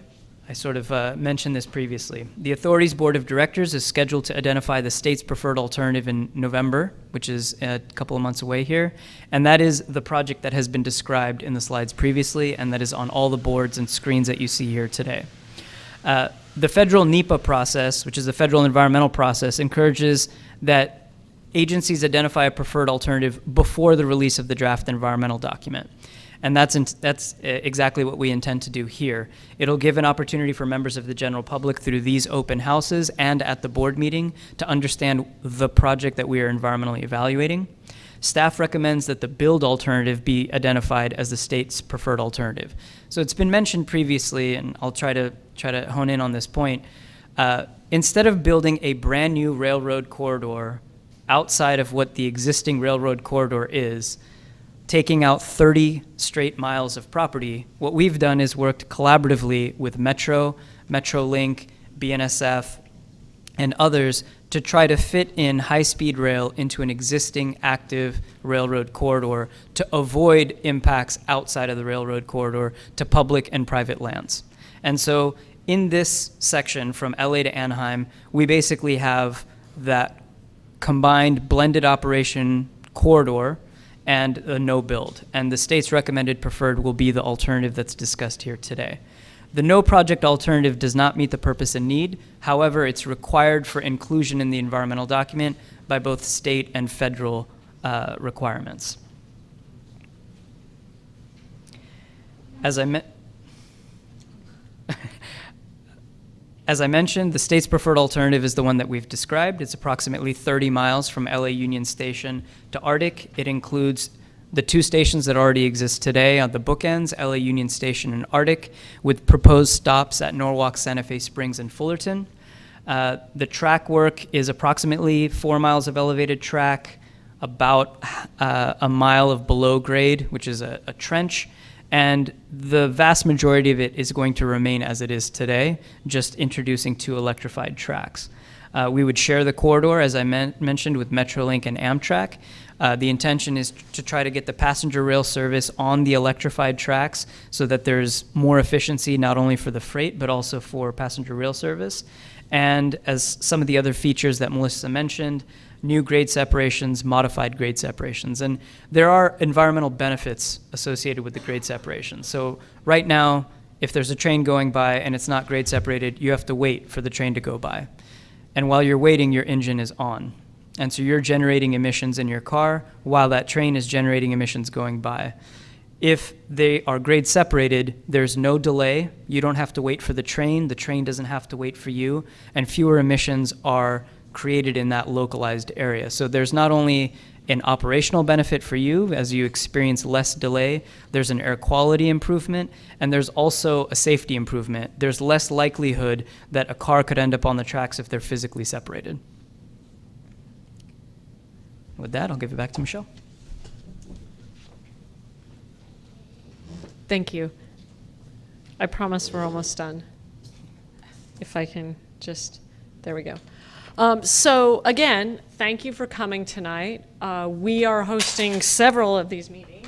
sort of mentioned this previously. The authority's board of directors is scheduled to identify the state's preferred alternative in November, which is a couple of months away here. And that is the project that has been described in the slides previously, and that is on all the boards and screens that you see here today. The federal NEPA process, which is the federal environmental process, encourages that agencies identify a preferred alternative before the release of the draft environmental document. And that's exactly what we intend to do here. It'll give an opportunity for members of the general public through these open houses and at the board meeting to understand the project that we are environmentally evaluating. Staff recommends that the build alternative be identified as the state's preferred alternative. So it's been mentioned previously, and I'll try to hone in on this point. Instead of building a brand new railroad corridor outside of what the existing railroad corridor is, taking out 30 straight miles of property, what we've done is worked collaboratively with Metro, Metrolink, BNSF, and others to try to fit in high-speed rail into an existing active railroad corridor to avoid impacts outside of the railroad corridor to public and private lands. And so in this section from LA to Anaheim, we basically have that combined blended operation corridor and a no build. And the state's recommended preferred will be the alternative that's discussed here today. The no project alternative does not meet the purpose and need. However, it's required for inclusion in the environmental document by both state and federal requirements. As I mentioned, the state's preferred alternative is the one that we've described. It's approximately 30 miles from LA Union Station to ARTIC. It includes the two stations that already exist today on the bookends, LA Union Station and ARTIC, with proposed stops at Norwalk, Santa Fe Springs, and Fullerton. The track work is approximately 4 miles of elevated track, about a mile of below grade, which is a trench, and the vast majority of it is going to remain as it is today, just introducing 2 electrified tracks. We would share the corridor, as I mentioned, with Metrolink and Amtrak. The intention is to try to get the passenger rail service on the electrified tracks so that there's more efficiency not only for the freight but also for passenger rail service. And as some of the other features that Melissa mentioned, new grade separations, modified grade separations. And there are environmental benefits associated with the grade separations. So right now, if there's a train going by and it's not grade separated, you have to wait for the train to go by. And while you're waiting, your engine is on. And so you're generating emissions in your car while that train is generating emissions going by. If they are grade separated, there's no delay. You don't have to wait for the train doesn't have to wait for you, and fewer emissions are created in that localized area. So there's not only an operational benefit for you as you experience less delay, there's an air quality improvement, and there's also a safety improvement. There's less likelihood that a car could end up on the tracks if they're physically separated. With that, I'll give it back to Michelle. Thank you. I promise we're almost done. If I can just, there we go. So again, thank you for coming tonight. We are hosting several of these meetings.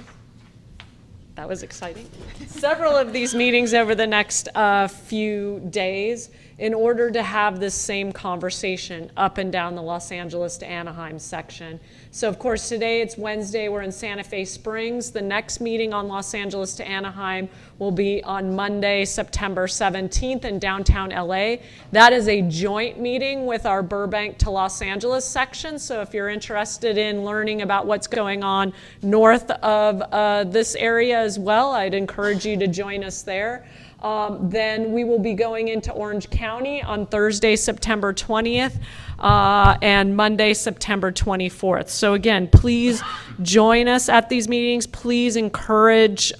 That was exciting. Several of these meetings over the next few days in order to have this same conversation up and down the Los Angeles to Anaheim section. So of course today it's Wednesday, we're in Santa Fe Springs. The next meeting on Los Angeles to Anaheim will be on Monday, September 17th in downtown LA. That is a joint meeting with our Burbank to Los Angeles section. So if you're interested in learning about what's going on north of this area as well, I'd encourage you to join us there. Then we will be going into Orange County on Thursday, September 20th, and Monday, September 24th. So again, please join us at these meetings. Please encourage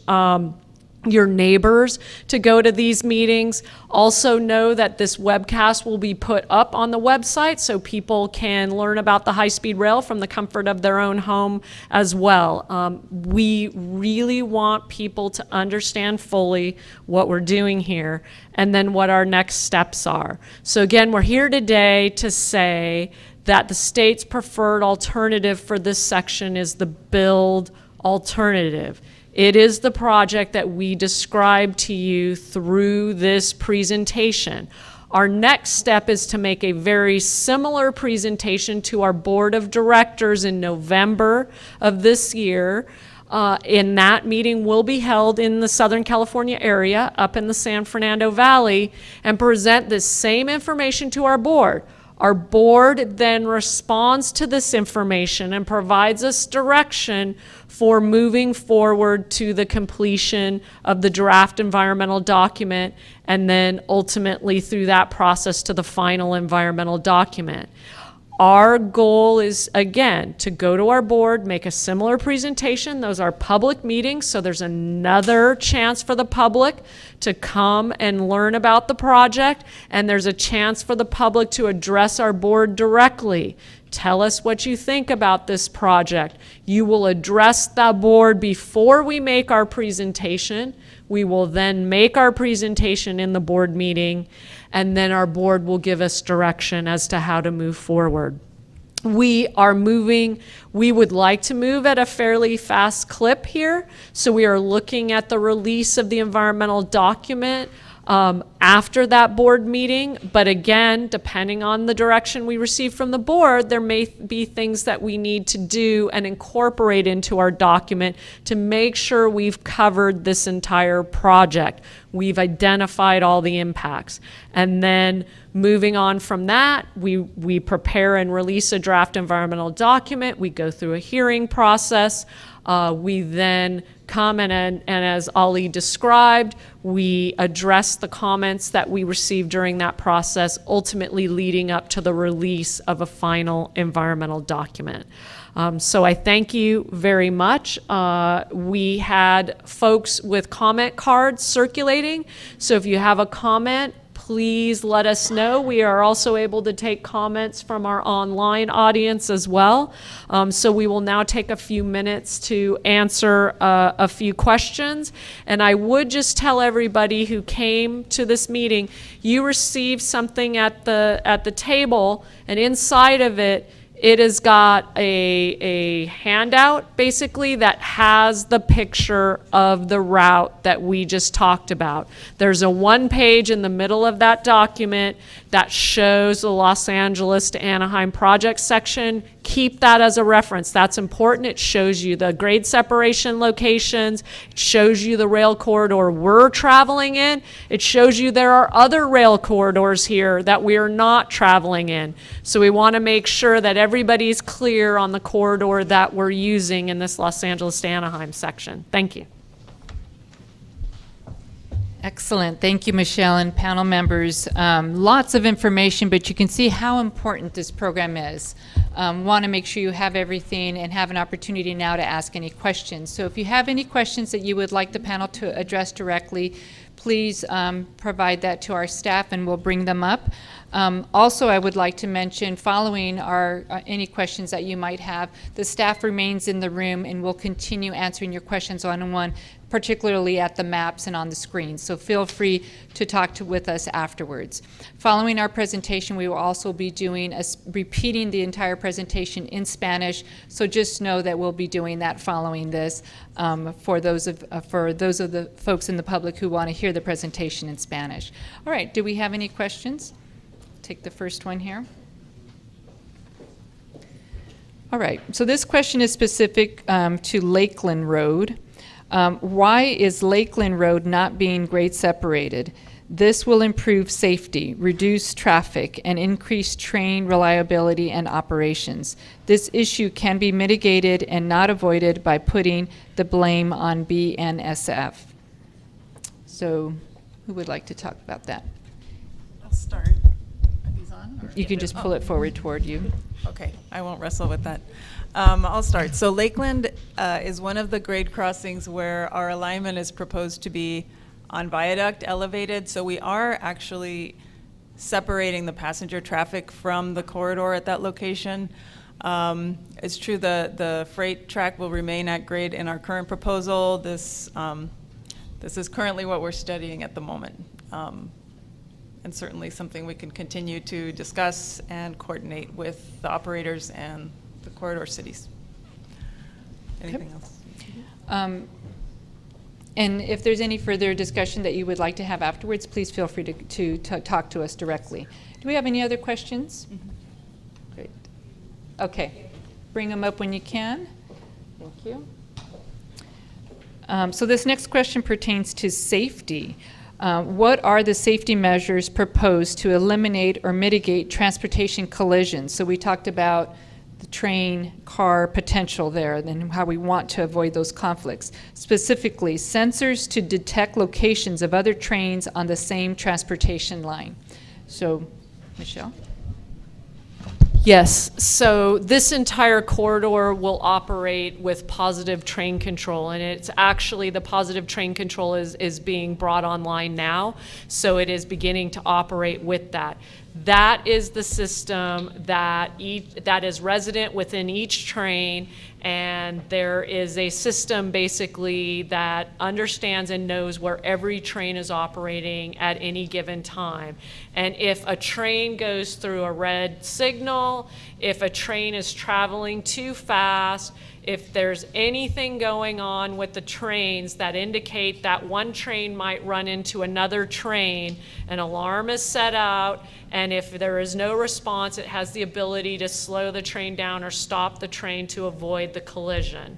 your neighbors to go to these meetings. Also know that this webcast will be put up on the website so people can learn about the high-speed rail from the comfort of their own home as well. We really want people to understand fully what we're doing here and then what our next steps are. So again, we're here today to say that the state's preferred alternative for this section is the build alternative. It is the project that we described to you through this presentation. Our next step is to make a very similar presentation to our board of directors in November of this year. In that meeting will be held in the Southern California area, up in the San Fernando Valley, and present this same information to our board. Our board then responds to this information and provides us direction for moving forward to the completion of the draft environmental document and then ultimately through that process to the final environmental document. Our goal is, again, to go to our board, make a similar presentation. Those are public meetings, so there's another chance for the public to come and learn about the project, and there's a chance for the public to address our board directly. Tell us what you think about this project. You will address the board before we make our presentation. We will then make our presentation in the board meeting, and then our board will give us direction as to how to move forward. We would like to move at a fairly fast clip here, so we are looking at the release of the environmental document after that board meeting, but again, depending on the direction we receive from the board, there may be things that we need to do and incorporate into our document to make sure we've covered this entire project. We've identified all the impacts. And then moving on from that, we prepare and release a draft environmental document. We go through a hearing process. We then come and as Ali described, we address the comments that we received during that process, ultimately leading up to the release of a final environmental document. So I thank you very much. We had folks with comment cards circulating, so if you have a comment, please let us know. We are also able to take comments from our online audience as well. So we will now take a few minutes to answer a few questions. And I would just tell everybody who came to this meeting, you received something at the table, and inside of it, it has got a handout, basically, that has the picture of the route that we just talked about. There's a one page in the middle of that document that shows the Los Angeles to Anaheim Project Section. Keep that as a reference. That's important. It shows you the grade separation locations. It shows you the rail corridor we're traveling in. It shows you there are other rail corridors here that we are not traveling in. So we want to make sure that everybody's clear on the corridor that we're using in this Los Angeles to Anaheim section. Thank you. Excellent. Thank you, Michelle and panel members. Lots of information, but you can see how important this program is. Want to make sure you have everything and have an opportunity now to ask any questions. So if you have any questions that you would like the panel to address directly, please provide that to our staff and we'll bring them up. Also, I would like to mention, following any questions that you might have, the staff remains in the room and will continue answering your questions one-on-one, particularly at the maps and on the screen. So feel free to talk with us afterwards. Following our presentation, we will also be repeating the entire presentation in Spanish. So just know that we'll be doing that following this for those of the folks in the public who want to hear the presentation in Spanish. All right, do we have any questions? Take the first one here. All right, so this question is specific to Lakeland Road. Why is Lakeland Road not being grade separated? This will improve safety, reduce traffic, and increase train reliability and operations. This issue can be mitigated and not avoided by putting the blame on BNSF. So who would like to talk about that? I'll start. Are these on? Or? You can just pull it forward toward you. Okay, I won't wrestle with that. I'll start. So Lakeland is one of the grade crossings where our alignment is proposed to be on viaduct elevated. So we are actually separating the passenger traffic from the corridor at that location. It's true the freight track will remain at grade in our current proposal. This is currently what we're studying at the moment. And certainly something we can continue to discuss and coordinate with the operators and the corridor cities. Anything else? And if there's any further discussion that you would like to have afterwards, please feel free to talk to us directly. Do we have any other questions? Great. Okay. Bring them up when you can. Thank you. So this next question pertains to safety. What are the safety measures proposed to eliminate or mitigate transportation collisions? So we talked about the train car potential there and how we want to avoid those conflicts. Specifically, sensors to detect locations of other trains on the same transportation line. So, Michelle? Yes, so this entire corridor will operate with positive train control, and it's actually the positive train control is being brought online now, so it is beginning to operate with that. That is the system that is resident within each train, and there is a system basically that understands and knows where every train is operating at any given time. And if a train goes through a red signal, if a train is traveling too fast, if there's anything going on with the trains that indicate that one train might run into another train, an alarm is set out, and if there is no response, it has the ability to slow the train down or stop the train to avoid the collision.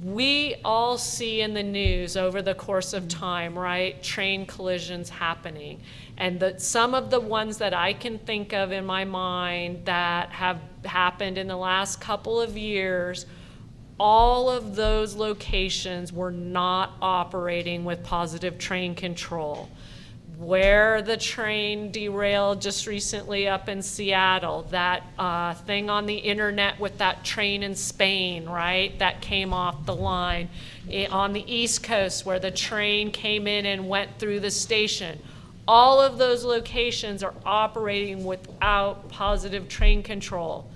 We all see in the news over the course of time, right, train collisions happening. And some of the ones that I can think of in my mind that have happened in the last couple of years, all of those locations were not operating with positive train control. Where the train derailed just recently up in Seattle, that thing on the internet with that train in Spain, right, that came off the line. On the East Coast where the train came in and went through the station. All of those locations are operating without positive train control.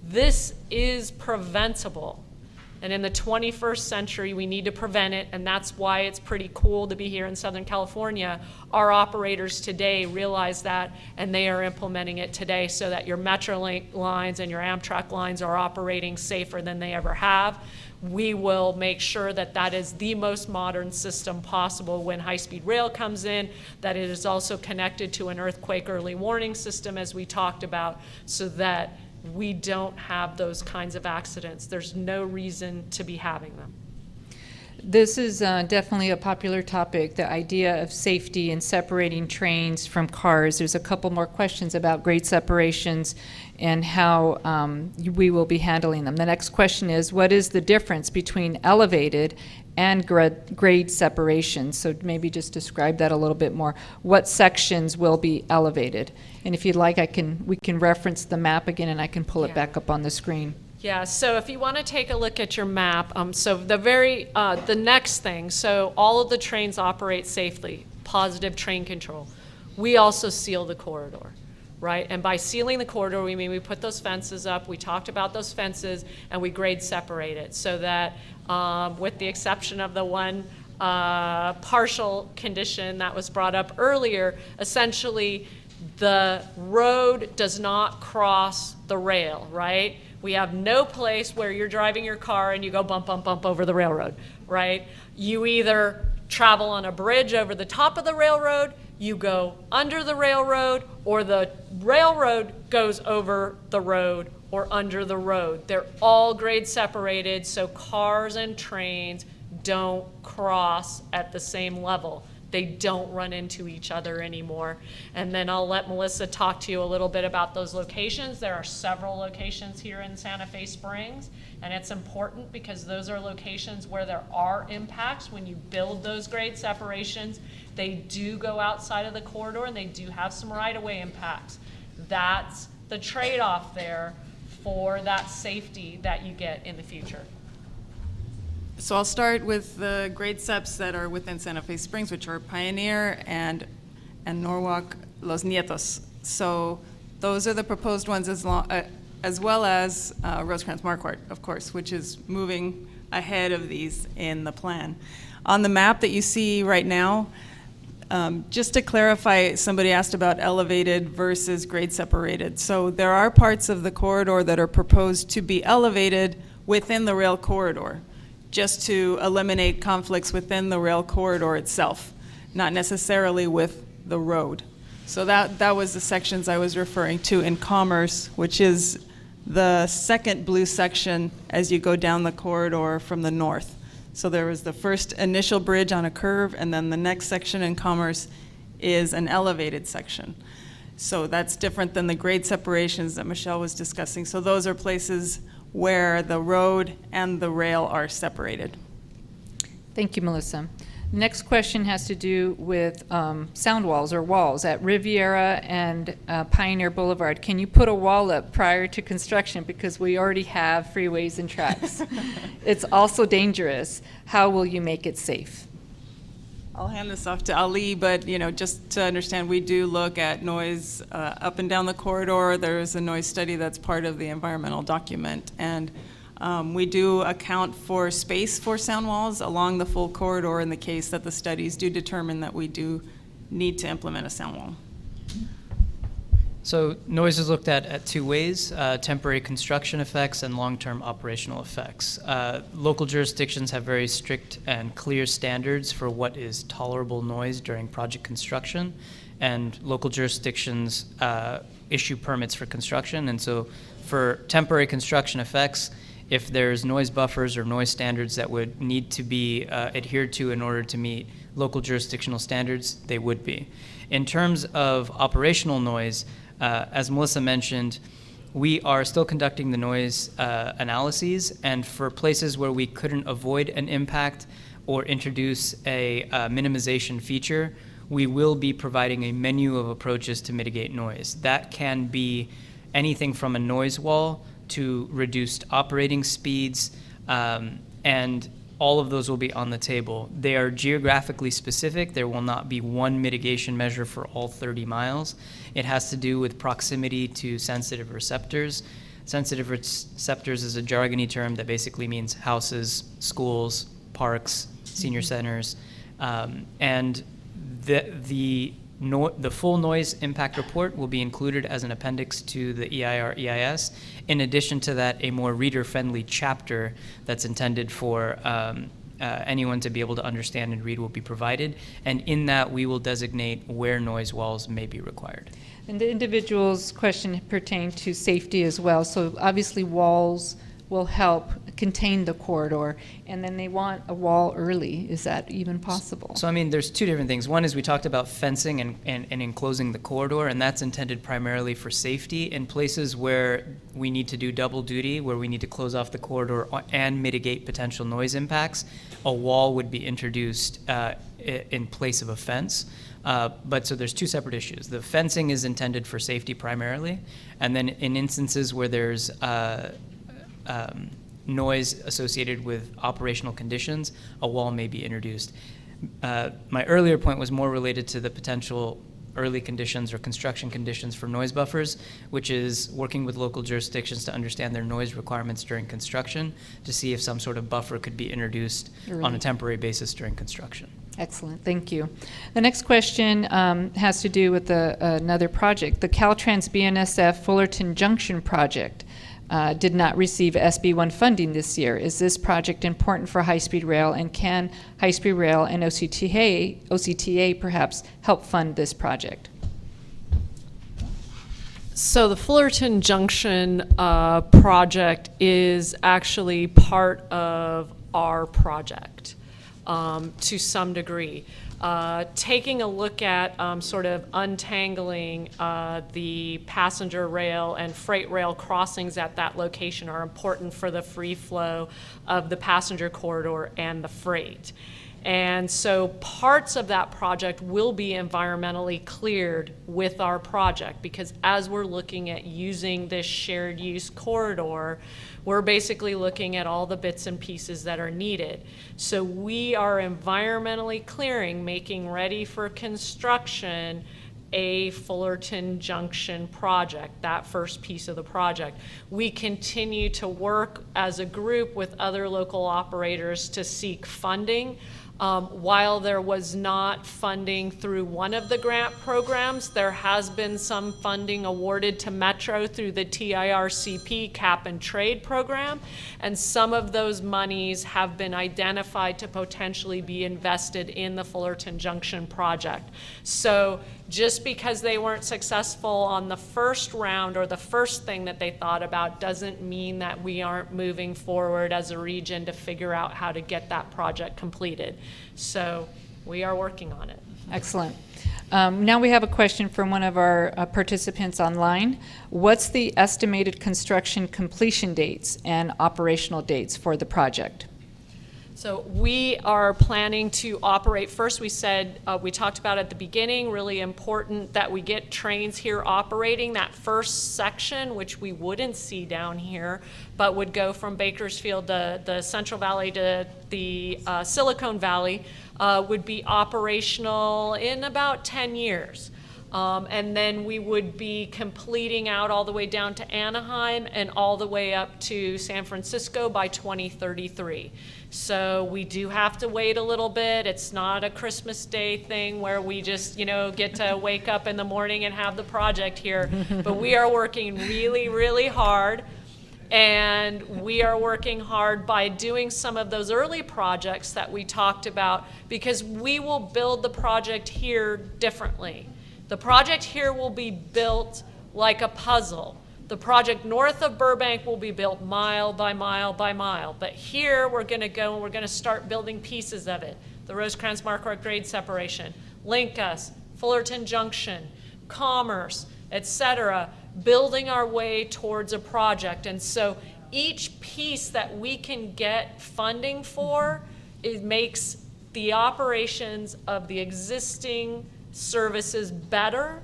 This is preventable. And in the 21st century, we need to prevent it, and that's why it's pretty cool to be here in Southern California. Our operators today realize that, and they are implementing it today so that your Metrolink lines and your Amtrak lines are operating safer than they ever have. We will make sure that that is the most modern system possible when high-speed rail comes in, that it is also connected to an earthquake early warning system, as we talked about, so that we don't have those kinds of accidents. There's no reason to be having them. This is definitely a popular topic, the idea of safety and separating trains from cars. There's a couple more questions about grade separations and how we will be handling them. The next question is, what is the difference between elevated and grade separation? So maybe just describe that a little bit more. What sections will be elevated? And if you'd like, we can reference the map again, and I can pull it back up on the screen. Yeah, so if you want to take a look at your map, so the next thing, so all of the trains operate safely, positive train control. We also seal the corridor, right? And by sealing the corridor, we mean we put those fences up, we talked about those fences, and we grade separate it so that with the exception of the one partial condition that was brought up earlier, essentially the road does not cross the rail, right? We have no place where you're driving your car and you go bump, bump, bump over the railroad, right? You either travel on a bridge over the top of the railroad, you go under the railroad, or the railroad goes over the road or under the road. They're all grade separated, so cars and trains don't cross at the same level. they don't run into each other anymore. And then I'll let Melissa talk to you a little bit about those locations. There are several locations here in Santa Fe Springs, and it's important because those are locations where there are impacts. When you build those grade separations, they do go outside of the corridor and they do have some right-of-way impacts. That's the trade-off there for that safety that you get in the future. So I'll start with the grade seps that are within Santa Fe Springs, which are Pioneer and Norwalk Los Nietos. So those are the proposed ones, as well as Rosecrans Marquardt, of course, which is moving ahead of these in the plan. On the map that you see right now, just to clarify, somebody asked about elevated versus grade separated. So there are parts of the corridor that are proposed to be elevated within the rail corridor, just to eliminate conflicts within the rail corridor itself, not necessarily with the road. So that was the sections I was referring to in Commerce, which is the second blue section as you go down the corridor from the north. So there was the first initial bridge on a curve, and then the next section in Commerce is an elevated section. So that's different than the grade separations that Michelle was discussing. So those are places where the road and the rail are separated. Thank you, Melissa. Next question has to do with sound walls or walls at Riviera and Pioneer Boulevard. Can you put a wall up prior to construction, because we already have freeways and tracks? It's also dangerous. How will you make it safe? I'll hand this off to Ali, but just to understand, we do look at noise up and down the corridor. There's a noise study that's part of the environmental document, and we do account for space for sound walls along the full corridor in the case that the studies do determine that we do need to implement a sound wall. So noise is looked at two ways: temporary construction effects and long-term operational effects. Local jurisdictions have very strict and clear standards for what is tolerable noise during project construction, and local jurisdictions issue permits for construction. And so for temporary construction effects, if there's noise buffers or noise standards that would need to be adhered to in order to meet local jurisdictional standards, they would be. In terms of operational noise, as Melissa mentioned, we are still conducting the noise analyses, and for places where we couldn't avoid an impact or introduce a minimization feature, we will be providing a menu of approaches to mitigate noise. That can be anything from a noise wall to reduced operating speeds, and all of those will be on the table. They are geographically specific. There will not be one mitigation measure for all 30 miles. It has to do with proximity to sensitive receptors. Sensitive receptors is a jargony term that basically means houses, schools, parks, senior centers, and the full noise impact report will be included as an appendix to the EIR-EIS. In addition to that, a more reader-friendly chapter that's intended for anyone to be able to understand and read will be provided. And in that, we will designate where noise walls may be required. And the individual's question pertained to safety as well. So obviously walls will help contain the corridor, and then they want a wall early. Is that even possible? So I mean, there's two different things. One is we talked about fencing and enclosing the corridor, and that's intended primarily for safety. In places where we need to do double duty, where we need to close off the corridor and mitigate potential noise impacts, a wall would be introduced in place of a fence. But so there's two separate issues. The fencing is intended for safety primarily, and then in instances where there's noise associated with operational conditions, a wall may be introduced. My earlier point was more related to the potential early conditions or construction conditions for noise buffers, which is working with local jurisdictions to understand their noise requirements during construction to see if some sort of buffer could be introduced on a temporary basis during construction. Excellent, thank you. The next question has to do with another project. The Caltrans BNSF Fullerton Junction project did not receive SB1 funding this year. Is this project important for high-speed rail, and can high-speed rail and OCTA perhaps help fund this project? So the Fullerton Junction project is actually part of our project to some degree. taking a look at sort of untangling the passenger rail and freight rail crossings at that location are important for the free flow of the passenger corridor and the freight. And so parts of that project will be environmentally cleared with our project, because as we're looking at using this shared use corridor, we're basically looking at all the bits and pieces that are needed. So we are environmentally clearing, making ready for construction a Fullerton Junction project, that first piece of the project. We continue to work as a group with other local operators to seek funding. While there was not funding through one of the grant programs, there has been some funding awarded to Metro through the TIRCP Cap and Trade program, and some of those monies have been identified to potentially be invested in the Fullerton Junction project. So just because they weren't successful on the first round or the first thing that they thought about doesn't mean that we aren't moving forward as a region to figure out how to get that project completed. So we are working on it. Excellent. Now we have a question from one of our participants online. What's the estimated construction completion dates and operational dates for the project? So we are planning to operate, first we said, we talked about at the beginning, really important that we get trains here operating. That first section, which we wouldn't see down here, but would go from Bakersfield, the Central Valley to the Silicon Valley, would be operational in about 10 years. And then we would be completing out all the way down to Anaheim and all the way up to San Francisco by 2033. So we do have to wait a little bit. It's not a Christmas Day thing where we just, get to wake up in the morning and have the project here. But we are working really, really hard. And we are working hard by doing some of those early projects that we talked about, because we will build the project here differently. The project here will be built like a puzzle. The project north of Burbank will be built mile by mile by mile. But here we're going to go and we're going to start building pieces of it. The Rosecrans-Marquardt grade separation, Link Us, Fullerton Junction, Commerce, etc., building our way towards a project. And so each piece that we can get funding for, it makes the operations of the existing services better,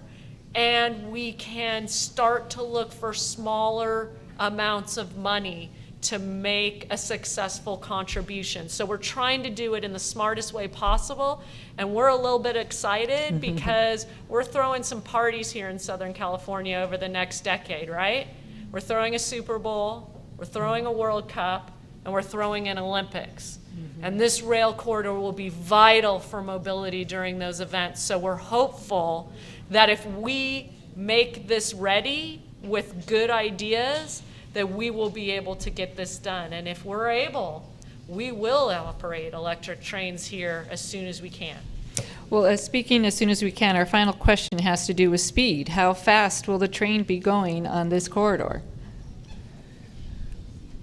and we can start to look for smaller amounts of money to make a successful contribution. So we're trying to do it in the smartest way possible, and we're a little bit excited because we're throwing some parties here in Southern California over the next decade, right? We're throwing a Super Bowl, we're throwing a World Cup, and we're throwing an Olympics. And this rail corridor will be vital for mobility during those events. So we're hopeful that if we make this ready with good ideas, that we will be able to get this done. And if we're able, we will operate electric trains here as soon as we can. Well, speaking as soon as we can, our final question has to do with speed. How fast will the train be going on this corridor?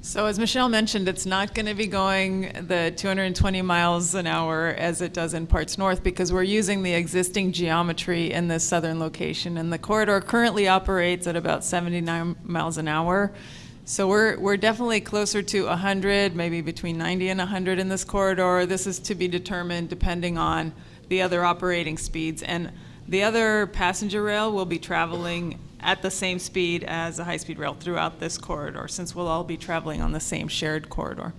So as Michelle mentioned, it's not going to be going the 220 miles an hour as it does in parts north, because we're using the existing geometry in this southern location. And the corridor currently operates at about 79 miles an hour. So we're definitely closer to 100, maybe between 90 and 100 in this corridor. This is to be determined depending on the other operating speeds. And the other passenger rail will be traveling at the same speed as a high-speed rail throughout this corridor, since we'll all be traveling on the same shared corridor.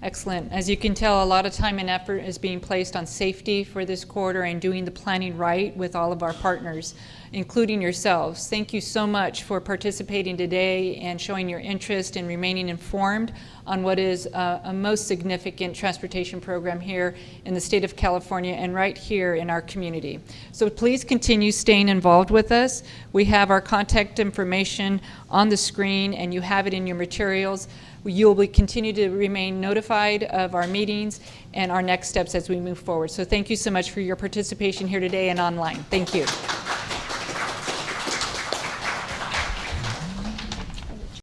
Excellent. As you can tell, a lot of time and effort is being placed on safety for this corridor and doing the planning right with all of our partners, including yourselves. Thank you so much for participating today and showing your interest and remaining informed on what is a most significant transportation program here in the state of California and right here in our community. So please continue staying involved with us. We have our contact information on the screen, and you have it in your materials. You'll continue to remain notified of our meetings and our next steps as we move forward. So thank you so much for your participation here today and online. Thank you.